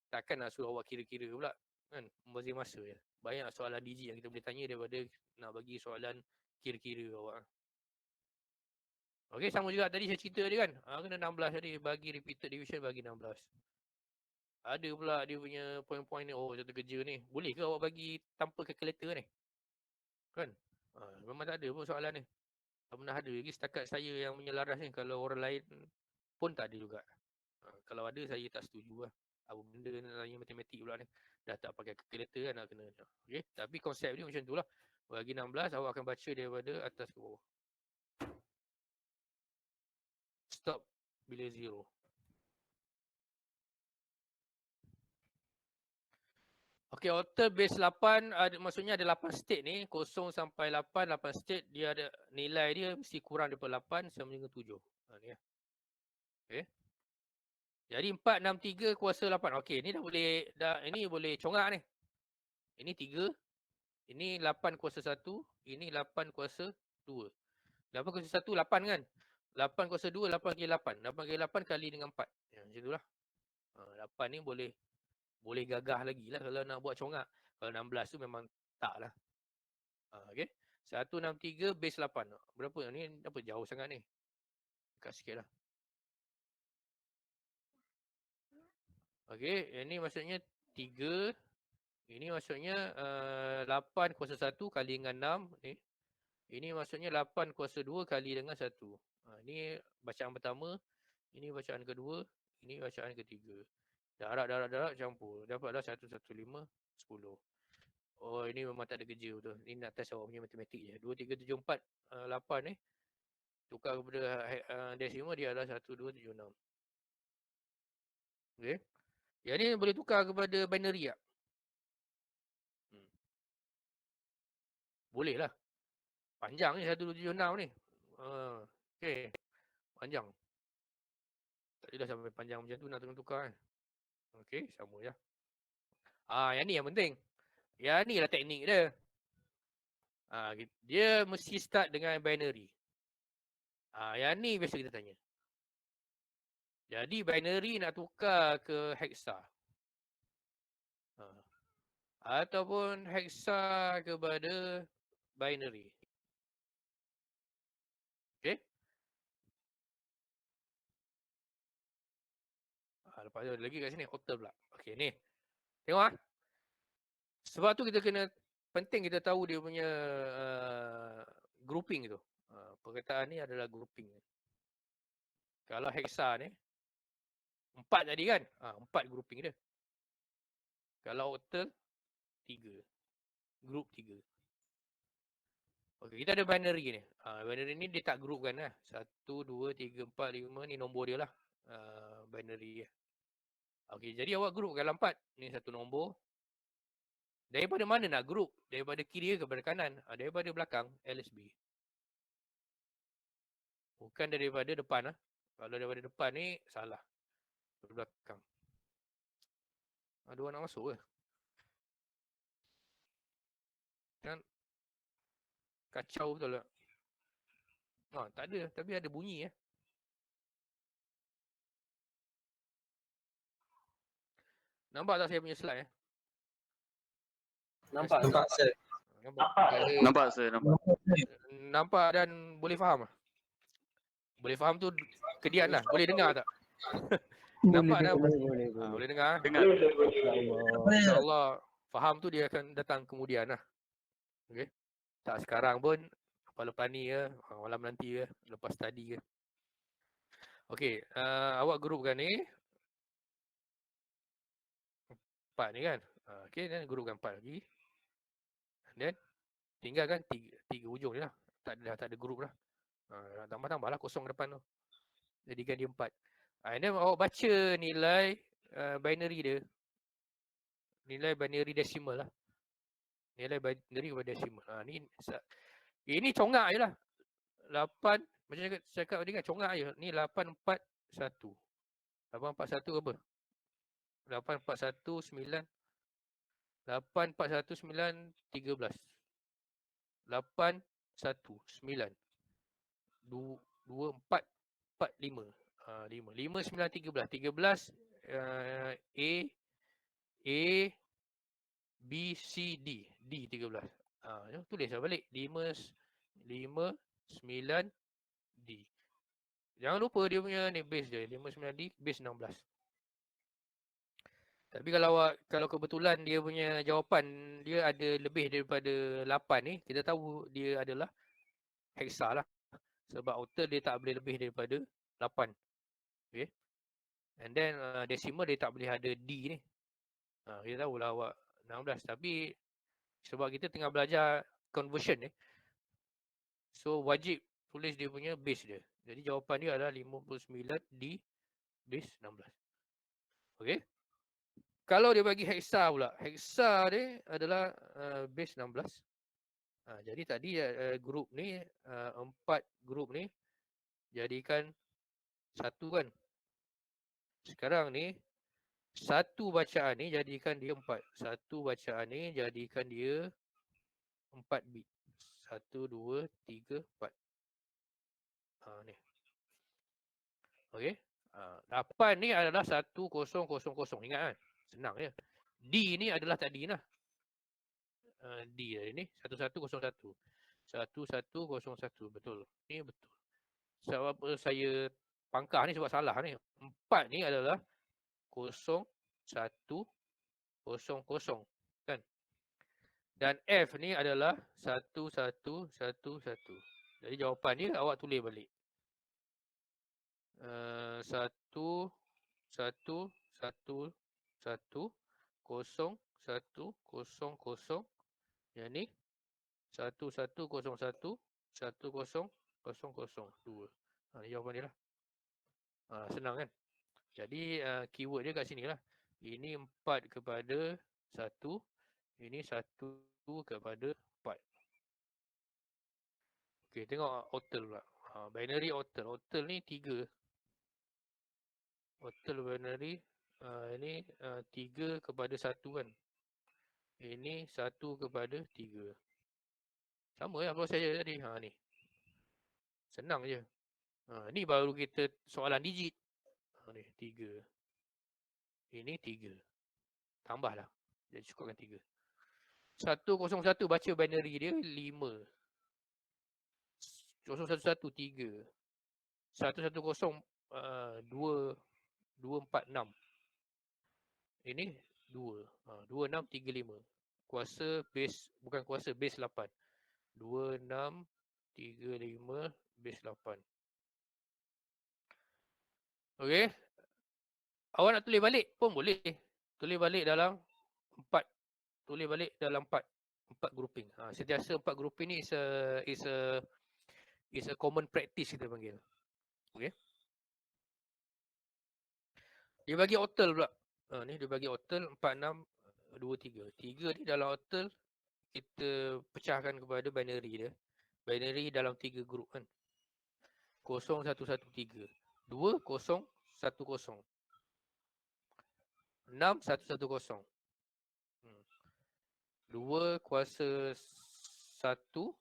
Takkan nak suruh awak kira-kira pula. Kan? Membazir masa je. Banyak soalan digit yang kita boleh tanya daripada nak bagi soalan kira-kira awak. Okey, sama juga tadi saya cerita dia kan. Kena 16 tadi. Bagi repeated division bagi 16. Ada pula dia punya poin-poin ni. Oh, jatuh kerja ni. Boleh ke awak bagi tanpa calculator ni? Kan? Memang tak ada pun soalan ni. Tak pernah ada lagi setakat saya yang menyelaras ni. Kalau orang lain pun tak ada juga. Kalau ada saya tak setuju lah. Apa benda nak tanya matematik pula ni. Dah tak pakai calculator kan nak kena. Okay? Tapi konsep dia macam tu lah. Bagi 16 awak akan baca daripada atas ke bawah. Stop bila 0. Okey, octal base 8 maksudnya ada 8 state ni, 0 sampai 8, 8 state dia ada nilai dia mesti kurang daripada 8 sama dengan 7. Ni lah. Okey. Jadi 4 6 3 kuasa 8. Okey, ni ini boleh congak ni. Ini 3, ini 8 kuasa 1, ini 8 kuasa 2. 8 kuasa 1 8 kan? 8 kuasa 2 8 kali 8. 8 kali 8 kali dengan 4. Macam itulah. 8 ni boleh gagah lagi lah kalau nak buat congak. Kalau 16 tu memang tak lah. Okey. 163 base 8. Berapa ni? Apa jauh sangat ni? Dekat sikit lah. Okey. Ini maksudnya 3. Ini maksudnya 8 kuasa 1 kali dengan 6. Ni. Ini maksudnya 8 kuasa 2 kali dengan 1. Ini bacaan pertama. Ini bacaan kedua. Ini bacaan ketiga. Darab campur. Dapatlah 115 10. Oh, ini memang tak ada kerja betul. Ini nak test awak punya matematik je. 2 3 7 4 8 ni. Tukar kepada decimal dia adalah 1276. Okey. Yang ni boleh tukar kepada binary tak? Boleh lah. Panjang ni 1276 ni. Okey. Panjang. Tak adalah sampai panjang macam tu nak tukar kan. Okey, sama je. Yang ni yang penting. Yang ni lah teknik dia. Dia mesti start dengan binary. Yang ni biasa kita tanya. Jadi binary nak tukar ke hexa. Ataupun hexa kepada binary. Okey. Lepas tu ada lagi kat sini octal pula. Okey ni. Tengok Sebab tu kita kena penting kita tahu dia punya grouping tu. Perkataan ni adalah grouping. Kalau hexa ni 4 tadi kan? 4 grouping dia. Kalau octal 3. Group 3. Okey, kita ada binary ni. Binary ni dia tak group kan lah. 1, 2, 3, 4, 5 ni nombor dia lah. Binary dia. Okey, jadi awak group kalau 4. Ni satu nombor. Daripada mana nak group? Daripada kiri kepada kanan. Daripada belakang, LSB. Bukan daripada depan. Kalau daripada depan ni, salah. Dari belakang. Ada orang nak masuk ke? Kan? Kacau betul tak? Tak ada. Tapi ada bunyi . Nampak tak saya punya slide ? Nampak sir. Nampak sir, nampak. Nampak dan boleh faham ? Boleh faham tu kedian lah. Boleh dengar tak? Nampak dan boleh dengar ? Dengar. InsyaAllah faham tu dia akan datang kemudian lah. Okay. Tak sekarang pun. Lepas ni ke. Malam nanti ke. Lepas study ke. Okay. Awak grupkan ni. 4 ni kan. Okay. Dan grupkan 4 lagi. Dan tinggalkan 3 ujung ni lah. Tak ada grup lah. Tambah-tambah lah kosong depan tu. Jadikan dia 4. And then awak baca nilai binary dia. Nilai binary decimal lah. Nilai binary kepada decimal. Ini congak je lah. 8 Macam cakap tadi kan, congak je. Ni 841. 841 apa? 841 9 841 9 13. 8 1 9 2 4 4 5. 5 5 9 13. 13 A B C D. D 13. Tulislah balik. 5 9 D. Jangan lupa dia punya ni base dia. 5 9 D base 16. Tapi kalau kebetulan dia punya jawapan dia ada lebih daripada 8 ni, kita tahu dia adalah hexa lah. Sebab octal dia tak boleh lebih daripada 8. Okay. And then decimal dia tak boleh ada D ni. Kita tahulah awak 16. Tapi sebab kita tengah belajar conversion ni, so wajib tulis dia punya base dia. Jadi jawapan dia adalah 59 D base 16. Okay. Kalau dia bagi hexa pula, hexa dia adalah base 16. Jadi tadi grup ni, 4 grup ni jadikan satu kan. Sekarang ni, satu bacaan ni jadikan dia 4. Satu bacaan ni jadikan dia 4 bit. 1, 2, 3, 4. Ni. Okay. 8 ni adalah 1000. Ingat kan? Senang je. D ni adalah tadi lah. D ni 1101. 1101. Betul. Ni betul. Sebab apa saya pangkah ni sebab salah ni. 4 ni adalah 0100 kan. Dan F ni adalah 1111. Jadi jawapan dia awak tulis balik. 1 1 1 1 0 1 0 0. Yang ni 1101 10 0002. Ni jawapan dia lah. Senang kan? Jadi keyword dia kat sini lah. Ini 4 kepada 1. Ini 1 kepada 4. Okey, tengok octal pula. Binary octal. Octal ni 3. Octal binary. Ini 3 kepada 1 kan. Ini 1 kepada 3. Sama lah proses je tadi. Ni. Senang je. Ni baru kita soalan digit. Ni 3. Ini 3. Tambahlah. Jadi cukupkan 3. 101 baca binary dia 5. 011 3. 110 2 246. Ini 2. 2635. Kuasa base, bukan kuasa base 8. 2635 base 8. Okey. Awak nak tulis balik pun boleh. Tulis balik dalam 4. Tulis balik dalam 4. 4 grouping. Sentiasa 4 grouping ni is a common practice kita panggil. Okey. Dia bagi octal pula. Ni dia bagi octal 4623. 3 ni dalam octal kita pecahkan kepada binary dia. Binary dalam 3 grup kan. 0113. 2010. 6110. 2 kuasa 1.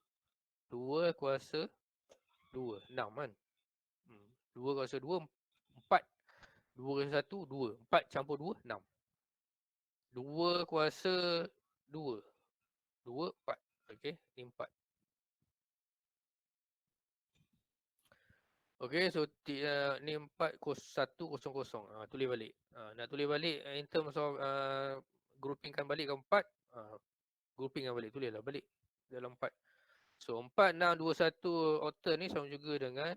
2 kuasa 2. 6 kan. 2 kuasa 2. 4. 2 kuasa 1. 2. 4 campur 2. 6. 2 kuasa 2. 2, 4. Okey. Ni 4. Okey. So ni 4 100. Tulis balik. Nak tulis balik in terms of groupingkan balik ke 4. Groupingkan balik. Tulislah balik dalam 4. So 4621 octal ni sama juga dengan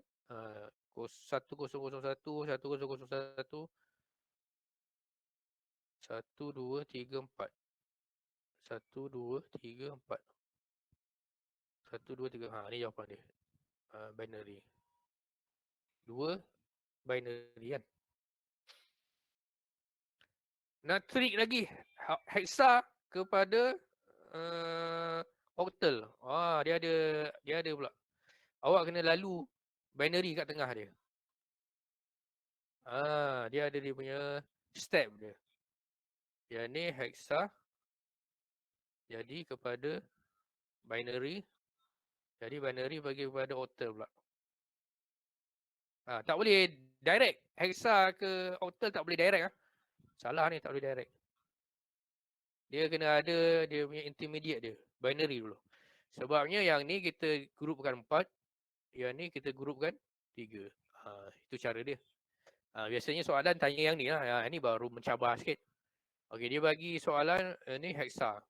1001 1001 1 2 3 4. 1 2 3 4. 1 2 3. Ni jawapan dia. Binary. 2 binary kan. Nak trik lagi hexa kepada octal. Dia ada pula. Awak kena lalu binary kat tengah dia. Dia ada dia punya step dia. Yang ni hexa jadi kepada binary. Jadi binary bagi kepada octal pula. Tak boleh direct. Hexa ke octal tak boleh direct. Salah ni, tak boleh direct. Dia kena ada dia punya intermediate dia. Binary dulu. Sebabnya yang ni kita grupkan 4. Yang ni kita grupkan 3. Itu cara dia. Biasanya soalan tanya yang ni lah. Yang ni baru mencabar sikit. Okey, dia bagi soalan ni hexa.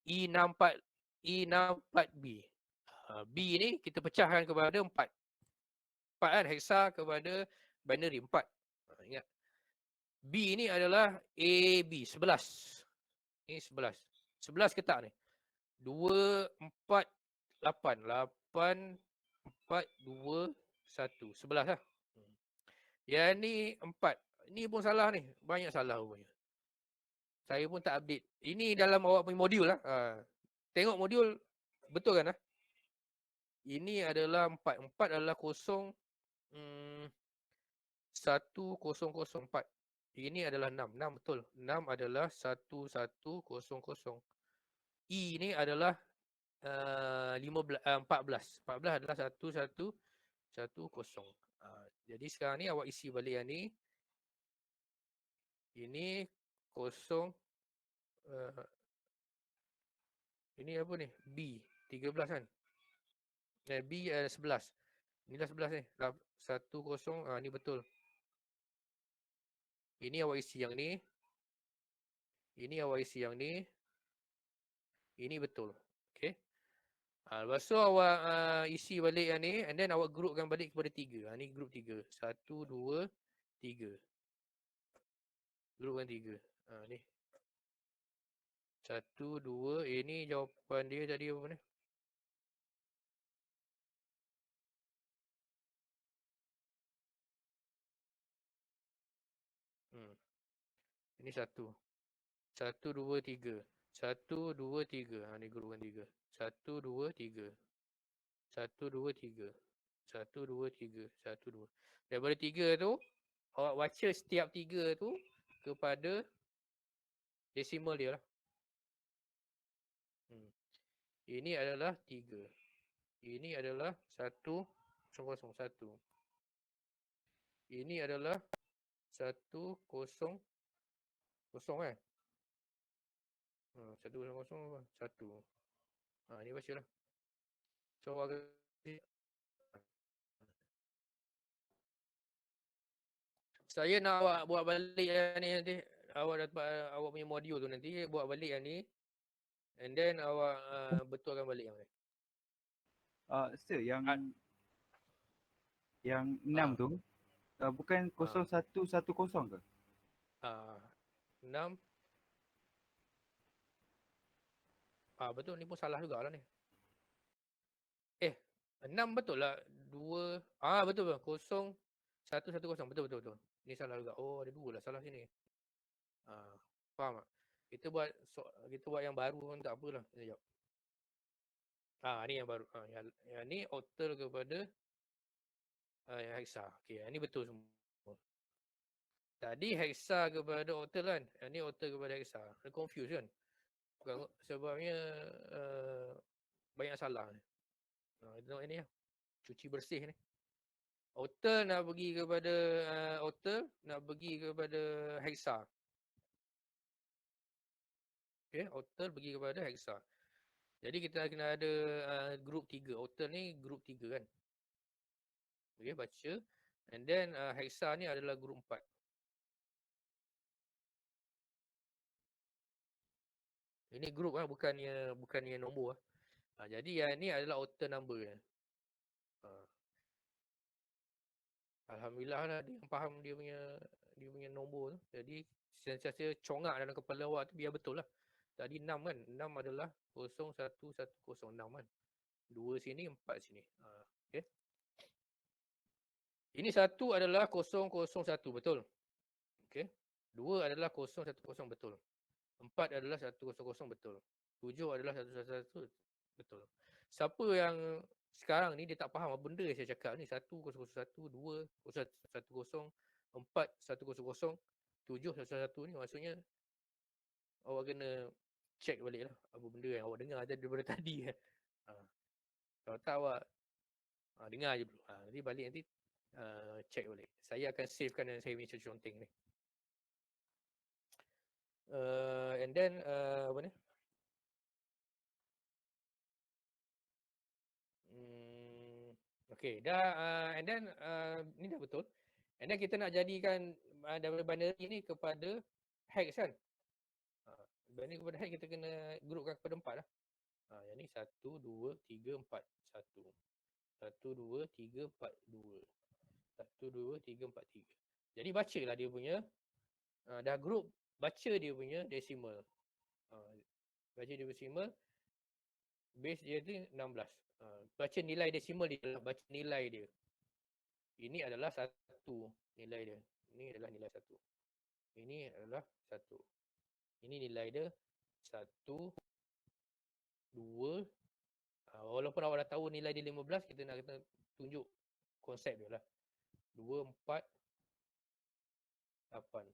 E64B. B ni kita pecahkan kepada 4. 4 kan, hexa kepada binary 4. Ingat. B ni adalah AB, 11. Ni 11. 11 ke tak ni? 2, 4, 8. 8, 4, 2, 1. 11 lah. Yang ni 4. Ni pun salah ni. Banyak salah rupanya. Saya pun tak update. Ini dalam awak punya modul lah. Tengok modul. Betul kan? Ini adalah 4. 4 adalah 0. 1004. Ini adalah 6. 6 betul. 6 adalah 1100. E ni adalah 14. 14 adalah 1110. Jadi sekarang ni awak isi balik yang ni. Ini 0. Ini apa ni? B. 13 kan? B 11. Inilah 11 ni. 10. Ni betul. Ini awak isi yang ni. Ini awak isi yang ni. Ini betul. Okay. Lepas tu awak isi balik yang ni. And then awak groupkan balik kepada 3. Ni group 3. 1, 2, 3. Groupkan 3. Ni. 1, 2. Ini jawapan dia tadi apa ni? Ini 1. 1, 2, 3. 1, 2, 3. Ni grupkan 3. 1, 2, 3. 1, 2, 3. 1, 2, 3. 1, 2. Daripada 3 tu, awak baca setiap 3 tu kepada desimal dia lah. Ini adalah 3. Ini adalah 1, 0, 0, 1. Ini adalah 1, 0, 0 kan? 1, 0, 0, 1. Ni baca lah. So, saya nak awak buat balik yang ni nanti. Awak dapat awak punya modul tu nanti. Buat balik yang ni. And then awak betulkan balik yang ni. Sir, yang 6 tu bukan 0110 ke? 6. Betul, ni pun salah jugalah ni. 6 betul lah. 2. Betul. 0, 1, 1, 0. Betul. Ni salah juga. Ada 2 lah salah sini. Faham tak? Kita buat yang baru pun tak apalah. Sekejap. Ni yang baru. Yang ni octal kepada yang hexa. Okey, yang ni betul semua. Tadi hexa kepada octal kan? Yang ni octal kepada hexa. Confuse kan? Bukan, sebabnya banyak salah ni. Tengok ini lah. Cuci bersih ni. Octal nak pergi kepada octal, nak pergi kepada hexa. Okay, octal pergi kepada hexa. Jadi kita kena ada group 3. Octal ni group 3 kan. Okay, baca. And then hexa ni adalah group 4. Ini group bukannya nombor. Jadi yang ni adalah octal number kan. Alhamdulillah lah dia yang faham dia punya nombor tu. Jadi sentiasa congak dalam kepala awak tu biar betul lah. Tadi 6 kan. 6 adalah 01106 kan. 2 sini, 4 sini. Okay. Ini 1 adalah 001 betul. Okay. 2 adalah 010 betul. 4 adalah 100 betul. 7 adalah 111 betul. Siapa yang sekarang ni dia tak faham apa benda saya cakap ni. 1001, 2, 10, 4, 100, 711 ni maksudnya awak kena check balik lah apa benda yang awak dengar daripada tadi kan. Kalau tak awak dengar je dulu. Nanti balik nanti check balik. Saya akan savekan dan saya punya conteng ni. And then apa ni? Okay, dah and then ni dah betul. And then kita nak jadikan daripada binary ni kepada hex kan. Binary kepada hex kita kena grupkan kepada 4 lah. Yang ni 1, 2, 3, 4. 1, 2, 3, 4, 2. 1, 2, 3, 4, 3. Jadi bacalah dia punya dah group, baca dia punya decimal. Baca dia decimal, base dia tu 16. Baca nilai decimal dia lah, baca nilai dia. Ini adalah 1 nilai dia. Ini adalah nilai 1. Ini adalah 1. Ini nilai dia 1, 2. Walaupun awak dah tahu nilai dia 15, kita nak kena tunjuk konsep dia lah. 2, 4, 8.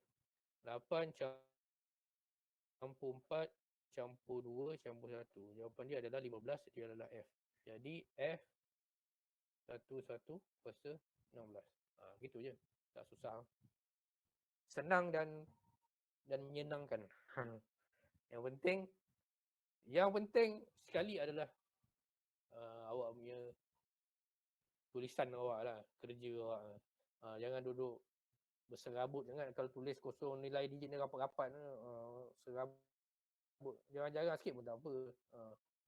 8 campur 4 campur 2 campur 1. Jawapan dia adalah 15, dia adalah F. Jadi F 11 kuasa 16. Gitu je. Tak susah. Senang dan menyenangkan. Yang penting sekali adalah awak punya tulisan awak lah, kerja awak. Jangan duduk berserabut. Jangan kalau tulis kosong nilai digit ni rapat-rapat serabut. Jarang-jarang sikit pun tak apa.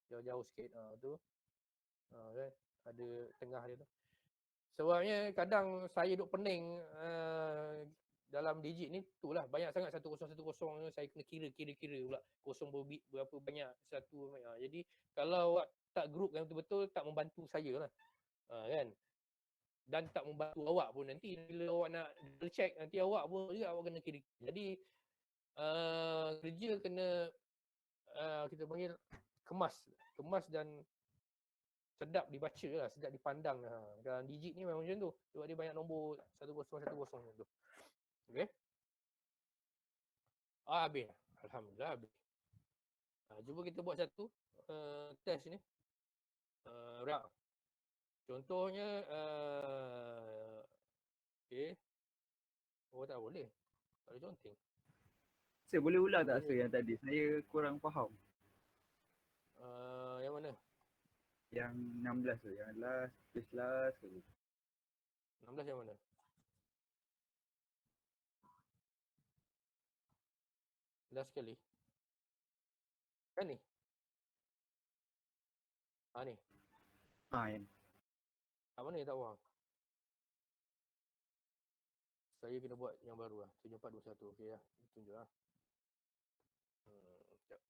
Jauh-jauh sikit tu. Kan? Ada tengah dia tu. Sebabnya kadang saya duk pening dalam digit ni itulah banyak sangat 1010 saya kena kira pula kosong berapa banyak satu banyak. Jadi kalau awak tak group yang betul-betul tak membantu saya lah. Kan? Dan tak membantu awak pun nanti bila awak nak double check nanti awak pun juga awak kena kira. Jadi kerja kena kita panggil kemas dan sedap dibaca lah, sedap dipandang lah. Dalam digit ni memang macam tu. Sebab dia banyak nombor 1010 macam tu. Okay. Habis. Alhamdulillah habis. Cuba kita buat satu test ni. Contohnya okay. Oh tak boleh. Tak boleh conteng. Saya boleh ulang tak Sir yang tadi? Saya kurang faham. Yang mana? Yang 16 tu, yang last tu. 16 yang mana? Last sekali. Kan ni? Ni. Yang Mana yang tak faham? Saya kena buat yang baru lah. 7421. Okey lah. Tunjuk lah. Sekejap.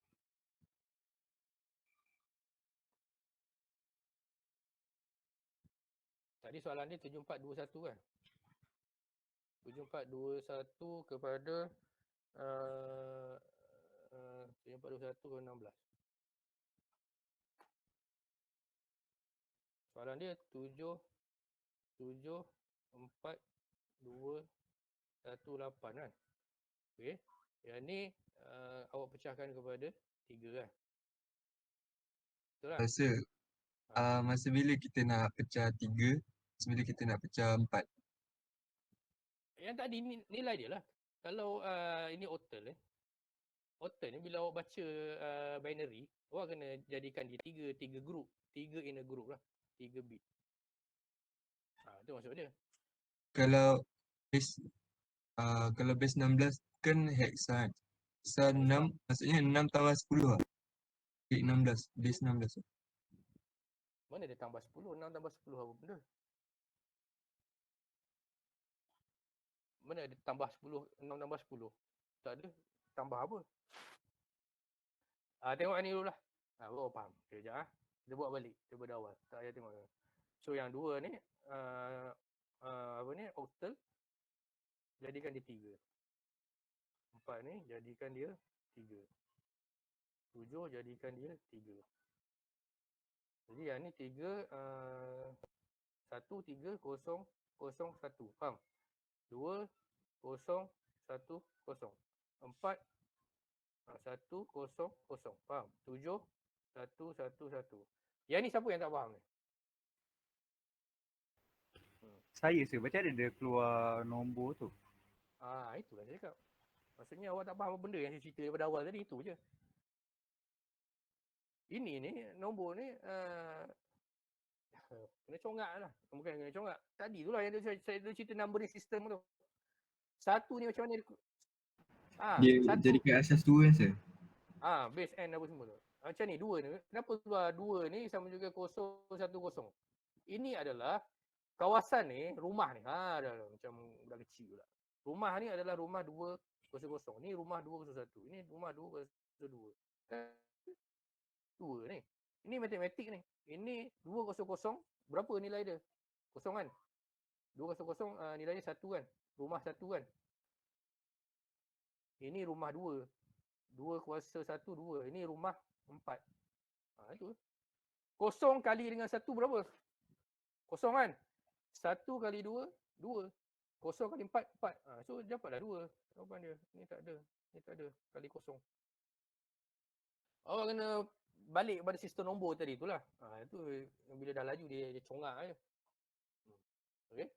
Tadi soalan ni 7421 kan? 7421 kepada 7421 ke 16. Soalan dia 7 4 2 1 8 kan? Okey. Yang ni awak pecahkan kepada 3 kan? Betul tak? Sir, masa bila kita nak pecah 3, masa bila kita nak pecah 4? Yang tadi nilai dia lah. Kalau ini octal octal ni bila awak baca binary, awak kena jadikan dia 3 group. 3 in a group lah. 3 bit. Itu maksud dia. Kalau base 16 kan hexan. Hexan 6 maksudnya 6 tambah 10 lah. 16, base 16. Mana dia tambah 10? 6 tambah 10 apa benda? Mana ada tambah 10, 6 tambah 10? Tak ada. Tambah apa? Tengok ni dulu lah. Baru faham. Okay, sekejap Kita buat balik daripada awal. Tak payah tengok. So yang 2 ni apa ni? Octal. Jadikan dia 3. 4 ni jadikan dia 3. 7 jadikan dia 3. Jadi yang ni 3 1 3 0 0 1. Faham? 2 0 1 0. 4 1 0 0. Faham? 7 1 1 1. Yang ni siapa yang tak faham ni? Saya macam mana dia keluar nombor tu? Itulah saya cakap. Maksudnya awak tak faham apa benda yang saya cerita daripada awal tadi, itu je. Ini ni, nombor ni kena congak lah. Bukan kena congak. Tadi tu lah yang saya cerita numbering system tu. Satu ni macam mana Dia satu. jadikan asas 2 kan, sir? Base N apa semua tu. Macam ni, 2 ni. Kenapa keluar 2 ni sama juga 010. Ini adalah kawasan ni, rumah ni. Dah macam budak kecil pula. Rumah ni adalah rumah 200. Ni rumah 201. Ini rumah 202. 2 ni. Ini matematik ni. Ini 200, berapa nilai dia? Kosong kan? 200 nilai dia 1 kan? Rumah 1 kan? Ini rumah 2. 2 kuasa 1, 2. Ini rumah 4. Itu. Kosong kali dengan 1 berapa? Kosong kan? 1 kali 2, 2. Kosong kali 4, 4. So dapatlah 2 jawapan dia. Ni tak ada. Ni tak ada. Kali kosong. Awak kena balik pada sistem nombor tadi tu lah. Itu bila dah laju dia congak je. Okay.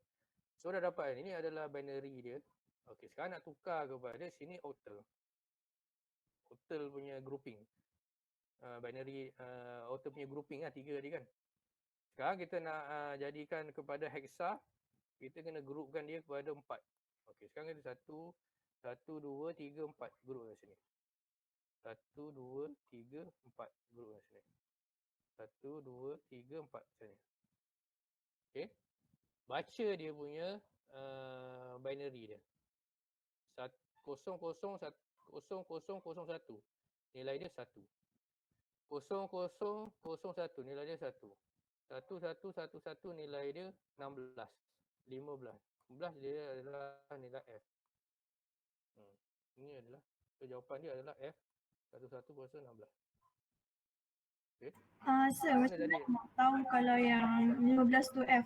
So dah dapat. Ini adalah binary dia. Okay, sekarang nak tukar kepada sini octal. Octal punya grouping. Binary octal punya grouping lah, 3 tadi kan. Sekarang kita nak jadikan kepada hexa. Kita kena groupkan dia kepada 4. Okay, sekarang kita 1, 2, 3, 4. Group kat sini. 1, 2, 3, 4. Group kat sini. 1, 2, 3, 4. Sini. Okay. Baca dia punya binary dia. 0, 0, 0, 0, 0, 1. Nilai dia 1. 0, 0, 0, 1. Nilai dia 1. 1, 1, 1, 1. Nilai dia 16. 15. 15 dia adalah nilai F. Ini adalah, jawapan dia adalah F 11 kuasa 16. Okay. Sir, macam mana nak tahu kalau yang 15 tu F?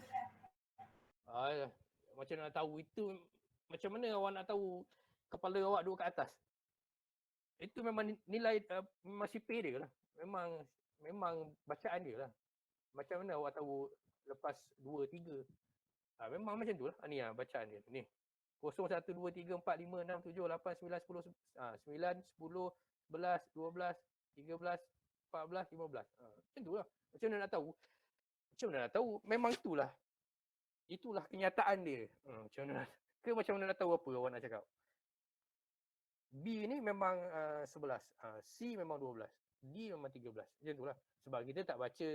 Macam nak tahu itu, macam mana awak nak tahu kepala awak duduk kat atas? Itu memang nilai memang sipir dia lah. Memang bacaan dia lah. Macam mana awak tahu lepas 2, 3? Memang macam tu lah. Ni lah bacaan dia. Ni. 0, 1, 2, 3, 4, 5, 6, 7, 8, 9, 10, 9, 10, 11, 12, 13, 14, 15. Macam tu lah. Macam mana nak tahu? Macam mana nak tahu? Memang itulah. Itulah kenyataan dia. Macam mana macam mana nak tahu apa awak nak cakap? B ni memang 11. C memang 12. D memang 13. Macam tu lah. Sebab kita tak baca,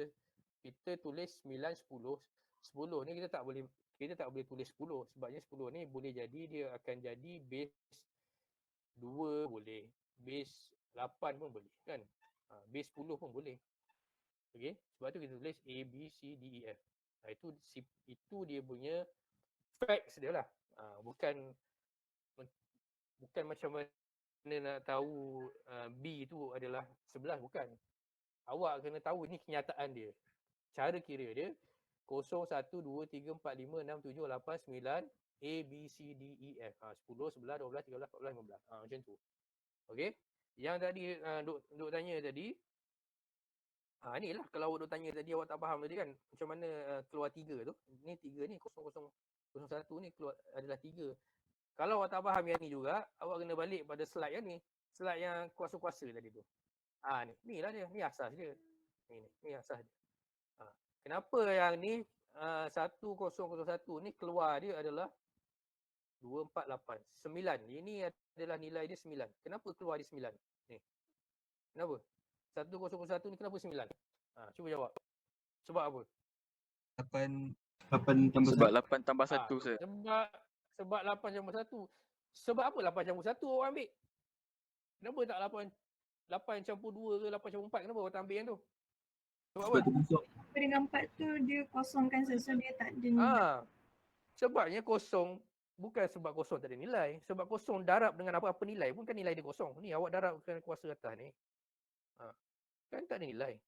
kita tulis 9, 10. 10 ni kita tak boleh tulis 10. Sebabnya 10 ni boleh jadi dia akan jadi base 2 boleh. Base 8 pun boleh kan. Base 10 pun boleh. Okay. Sebab tu kita tulis A, B, C, D, E, F. Itu dia punya facts dia lah. Bukan macam mana nak tahu B tu adalah 11. Bukan. Awak kena tahu ni kenyataan dia. Cara kira dia 0, 1, 2, 3, 4, 5, 6, 7, 8, 9, A, B, C, D, E, F. 10, 11, 12, 13, 14, 15. Macam tu. Okay. Yang tadi duk tanya tadi, inilah kalau awak duk tanya tadi awak tak faham tadi kan. Macam mana keluar 3 tu. Ni 3 ni 0, 0, 01 ni keluar adalah 3. Kalau awak tak faham yang ni juga, awak kena balik pada slide yang ni. Slide yang kuasa-kuasa tadi tu. Ni lah dia. Ni asas dia. Ni asas dia. Kenapa yang ni 1001 ni keluar dia adalah 248. 9. Ini adalah nilai dia 9. Kenapa keluar dia 9? Ni. Kenapa? 1001 ni kenapa 9? Cuba jawab. Sebab apa? 8 tambah Sebab 1. 8 tambah 1 saya. Sebab 8 campur 1. Sebab apa 8 campur 1 awak ambil? Kenapa tak 8 campur 2 ke 8 campur 4? Kenapa awak tak ambil yang tu? Sebab apa? Dengan 4 tu dia kosongkan sesuatu, dia tak ada nilai. Sebabnya kosong. Bukan sebab kosong tak ada nilai. Sebab kosong darab dengan apa-apa nilai pun kan nilai dia kosong. Ni awak darabkan kuasa atas ni. Kan tak ada nilai.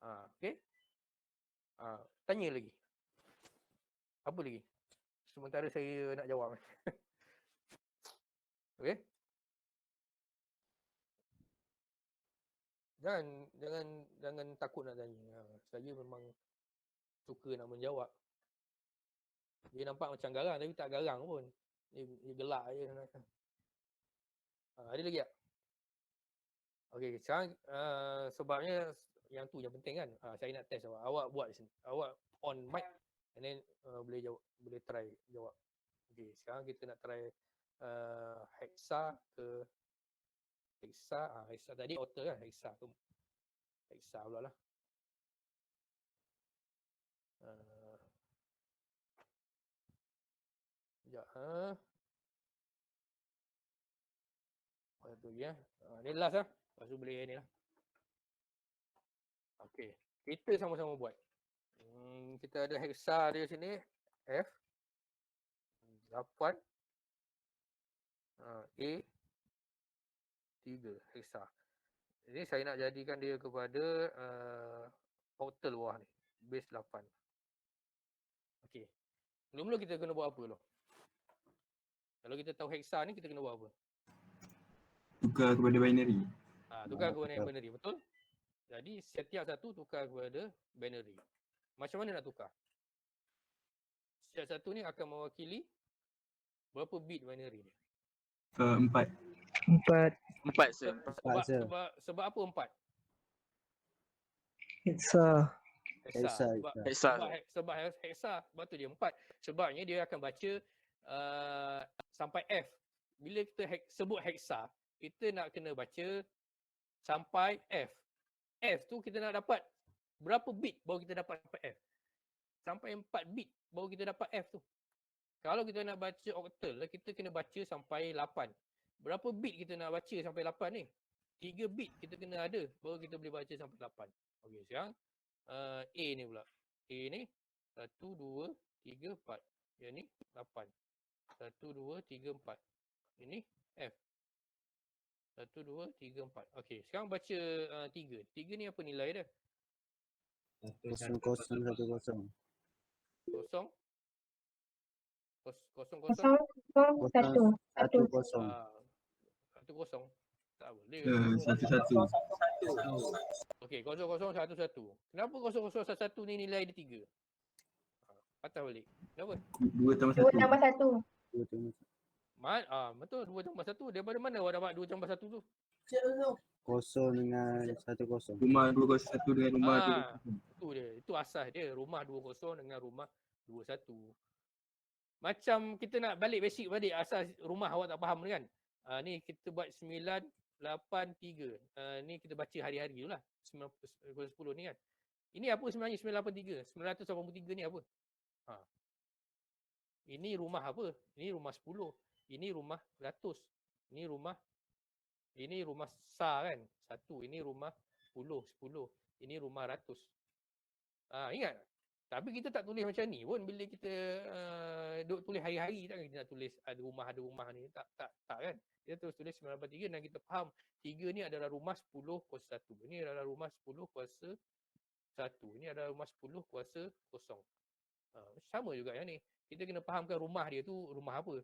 Okey. Tanya lagi. Apa lagi? Sementara saya nak jawab. Okey. Jangan takut nak tanya. Saya memang suka nak menjawab. Dia nampak macam garang tapi tak garang pun. Dia gelak je. Ada lagi tak? Okey, sekarang sebabnya yang tu yang penting kan. Saya nak test awak. Awak buat di sini. Awak on mic and then boleh jawab, boleh try jawab. Okey, sekarang kita nak try hexa ke hexa. Hexa tadi author kan, hexa tu. Hexa pula lah. Sekejap. Satu ya. Ni last lah. Lepas tu boleh ni lah. Okey. Kita sama-sama buat. Kita ada hexa dia sini. F. 8. A. 3. Hexa. Jadi saya nak jadikan dia kepada octal bawah ni. Base 8. Okey. Mula-mula kita kena buat apa dulu? Kalau kita tahu hexa ni, kita kena buat apa? Tukar kepada binary. Tukar kepada binary, betul? Jadi setiap satu tukar kepada binary. Macam mana nak tukar? Setiap satu ni akan mewakili berapa bit binary dia? 4. 4 sir. Sebab apa 4? Hexa. Sebab hexa. Sebab tu dia 4. Sebabnya dia akan baca sampai F. Bila kita sebut hexa, kita nak kena baca sampai F. F tu kita nak dapat berapa bit baru kita dapat sampai F. Sampai 4 bit baru kita dapat F tu. Kalau kita nak baca octal, kita kena baca sampai 8. Berapa bit kita nak baca sampai 8 ni? 3 bit kita kena ada baru kita boleh baca sampai 8. Okey, sekarang A ni pula. A ni 1, 2, 3, 4. Yang ni 8. 1, 2, 3, 4. Ini F. 1, 2, 3, 4. Okey, sekarang baca 3. 3 ni apa nilai dia? 0010. 0. 10. Tak boleh. 11. Okey, 0011. Kenapa 0011 ni nilai dia 3? Patah balik. Kenapa? 2 tambah 1. 2 tambah 1. Betul, 2 tambah 1. Daripada mana awak dapat 2 tambah 1 tu? 0 dengan 10. Rumah 201 dengan rumah 201. Itu dia. Itu asas dia. Rumah 20 dengan rumah 21. Macam kita nak balik basic balik asas rumah awak tak faham kan? Ni kita buat 983. Ni kita baca hari-hari dulu lah. 10 ni kan. Ini apa sebenarnya 983? 983 ni apa? Ini rumah apa? Ini rumah 10. Ini rumah ratus. Ini rumah sa kan? 1. Ini rumah 10. Ini rumah ratus. Ingat? Tapi kita tak tulis macam ni pun bila kita duk tulis hari-hari tak, kita nak tulis ada rumah ni. Tak kan? Kita terus tulis 983 dan kita faham 3 ni adalah rumah 10 kuasa 1. Ini adalah rumah 10 kuasa 1. Ini adalah rumah 10 kuasa 0. Sama juga yang ni. Kita kena fahamkan rumah dia tu rumah apa.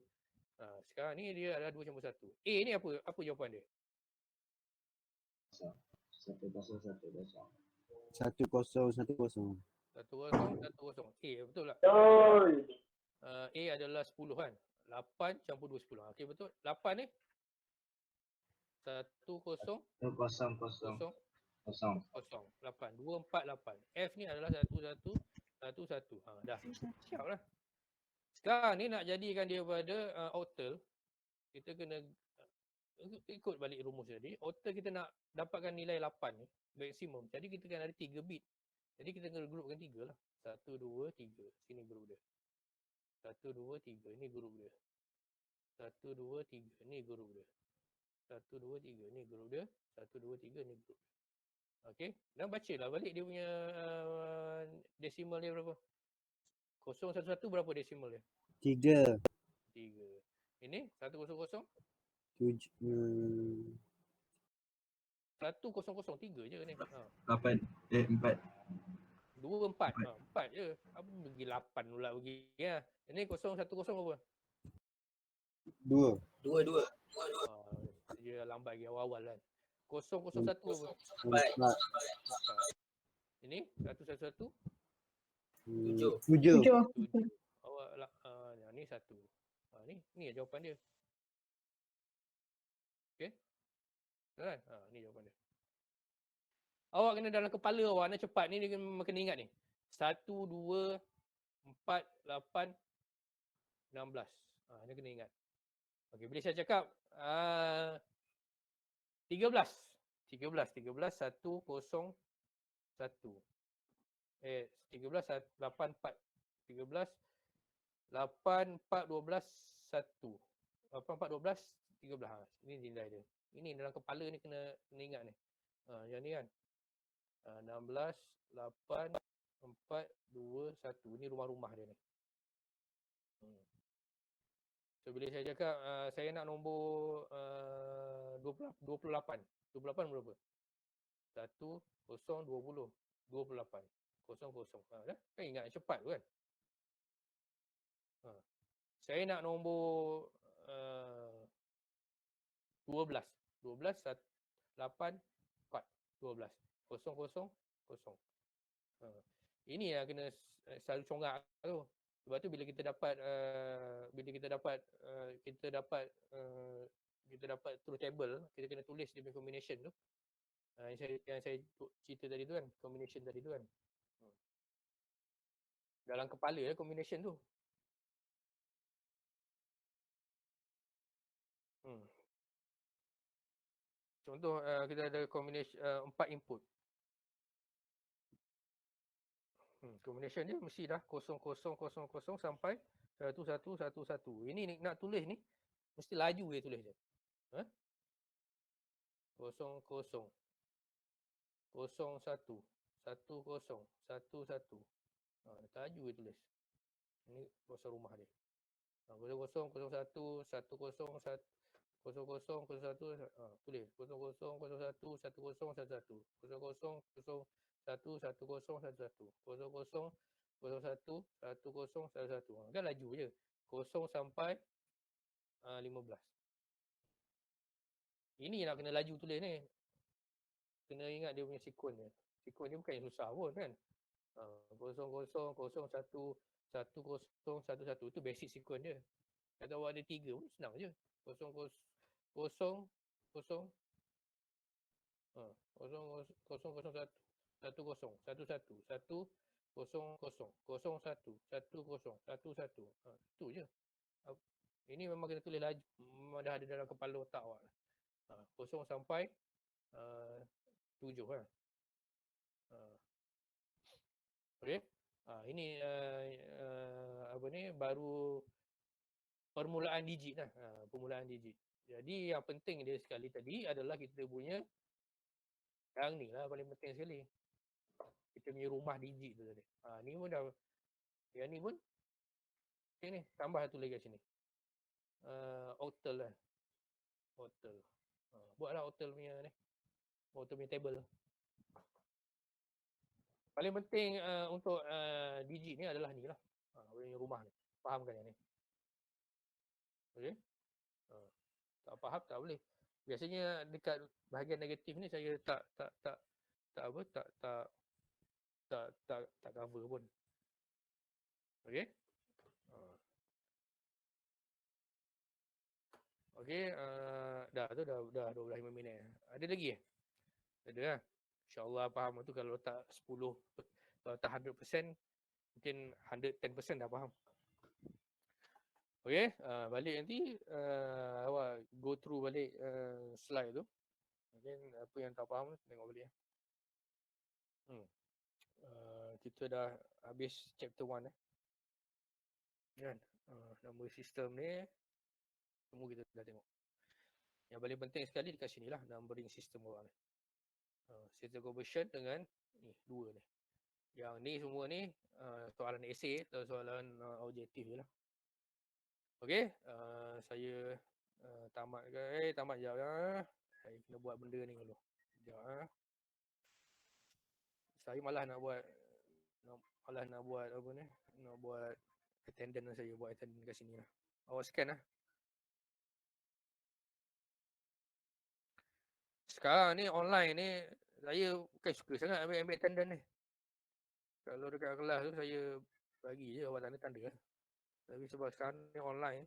Sekarang ni dia adalah 2 campur 1. A ni apa? Apa jawapan dia? 1010. 1010. A betul tak? A adalah 10 kan? 8 campur 2 10. Okey betul. 8 ni 10 000. 8 248. F ni adalah 1111. Dah. Siap lah. Sekarang ni nak jadikan dia pada octal, kita kena ikut balik rumus tadi. Octal kita nak dapatkan nilai 8 ni maksimum. Jadi kita kan ada 3 bit. Jadi kita kena grupkan 3 lah. 1, 2, 3. Sini grup dia. 1, 2, 3. Ini grup dia. 1, 2, 3. Ini grup dia. 1, 2, 3. Ini grup dia. 1, 2, 3. Ini grup dia. Okey. Dan bacalah balik dia punya desimal dia berapa. 011 berapa desimal dia? 3. 3. Ini 100. 1003 je ni. 8. 4. 2 4. 4 je. Apa bagi 8 pula bagi ya. Ini 010 apa? 2. Dia lambat lagi awal-awal kan. 001 apa? 4. Ini 111 7. 7. awak lah. Ni 1. Ni jawapan dia. Okey. Kan? Ni jawapan dia. Awak kena dalam kepala awak nak cepat ni, dia kena ingat ni. 1 2 4 8 16. Dia kena ingat. Okey, bila saya cakap 13 1 0 1. 13 8 4. 13 8 4 12 1. 8 4 12 13. Ini nilai dia. Ini dalam kepala ni kena ingat ni. Yang ni kan. 16 8 4 2 1. Ini rumah-rumah dia ni. So bila saya cakap saya nak nombor 28. 28 berapa? 1 0 20 28 00. Dah kan ingat cepat tu kan. Saya nak nombor 12 8 4 12 0 0 0. Ini yang kena selalu congak tu. Sebab tu bila kita dapat truth table, kita kena tulis dia punya combination tu. Yang saya cerita tadi tu kan, combination tadi tu kan. Dalam kepala combination tu. Contoh kita ada combination 4 input. Combination dia mesti dah 0000 sampai 1111. Ini nak tulis ni mesti laju dia tulis dia. 00 01 10 11. Laju dia tulis. Ini bahasa rumah dia. 00 01 10 01 tulis 00 01 10 11 00 01 10 11 00 01 10 11. Kan laju je. 0 sampai 15. Ini nak kena laju tulis ni. Kena ingat dia punya sequence dia. Sequence dia bukan yang susah pun kan. 00 01 10 11 tu basic sequence dia. Kalau awak ada 3 pun senang je. 00 0 0 0 1 10 11 1 0 0 1 0 01 10 11. Itu je. Ini memang kena tulis laju. Memang dah ada dalam kepala otak awak. 0 sampai 7 kan. Okey. Ini apa ni baru permulaan digit lah. Permulaan digit. Jadi yang penting dia sekali tadi adalah kita punya yang ni lah paling penting sekali. Kita punya rumah digit tu tadi. Ni pun dah, yang ni pun okay, ni tambah satu lagi kat sini. Octal lah. Octal. Buatlah octal punya ni. Octal punya table. Paling penting untuk digit ni adalah ni lah. Punya rumah ni. Fahamkan yang ni. Okey. Tak faham tak boleh. Biasanya dekat bahagian negatif ni saya tak cover pun. Okey. Okey, dah 25 minit. Ada lagi Ada lah. InsyaAllah faham tu kalau tak 10, kalau tak 100%, mungkin 110% dah faham. Okey, balik nanti awak go through balik slide tu. Mungkin apa yang tak faham tengok balik. Kita dah habis chapter 1 kan. Number system ni semua kita dah tengok. Yang paling penting sekali dekat sini lah, numbering system awak ni. Serial conversion dengan ni, dua ni. Yang ni semua ni soalan esei atau soalan objektif je lah. Okey, saya tamat jap ya. Saya kena buat benda ni dulu. Sekejap Saya malah nak buat apa ni? Nak buat attendance saya buat attendance kat sini lah. Awak scan lah. Sekarang ni online ni saya bukan suka sangat ambil attendance ni. Kalau dekat kelas tu saya bagi je awak tanda lah. Tapi sebab sekarang ni online,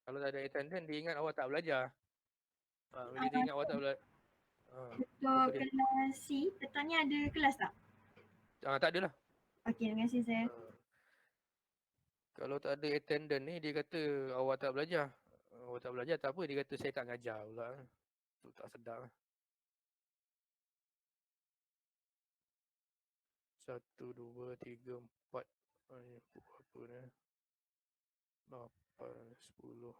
kalau tak ada attendance dia ingat awak tak belajar. Bila dia ingat awak tak belajar. Untuk kelas C, petangnya ada kelas tak? Tak ada lah. Okey, terima kasih saya. Kalau tak ada attendance ni dia kata awak tak belajar. Awak tak belajar tak apa, dia kata saya tak ngajar pula. Tu tak sedap lah. 1, 2, 3, 4. Apa ni? 8, 10.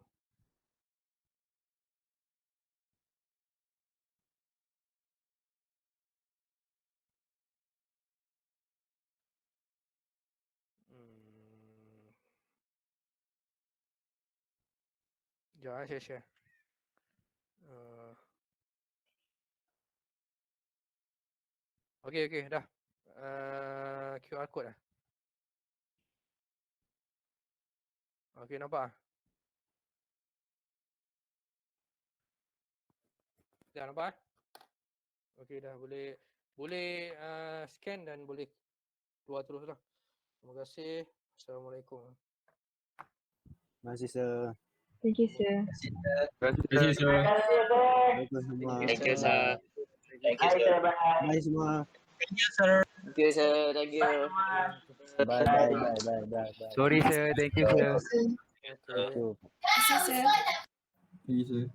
Jangan share. Okey, dah. QR code dah. Okey, nampak? Dah nampak? Okey, dah boleh scan dan boleh keluar terus lah. Terima kasih. Assalamualaikum. Terima kasih, sir. Thank you, sir. Terima kasih, sir. Thank you, sir. Thank you, sir. Bye semua. Thank you, sir. Thank you. Bye. Sorry sir, thank you sir. Thank you. Terima kasih, sir. Terima kasih, sir.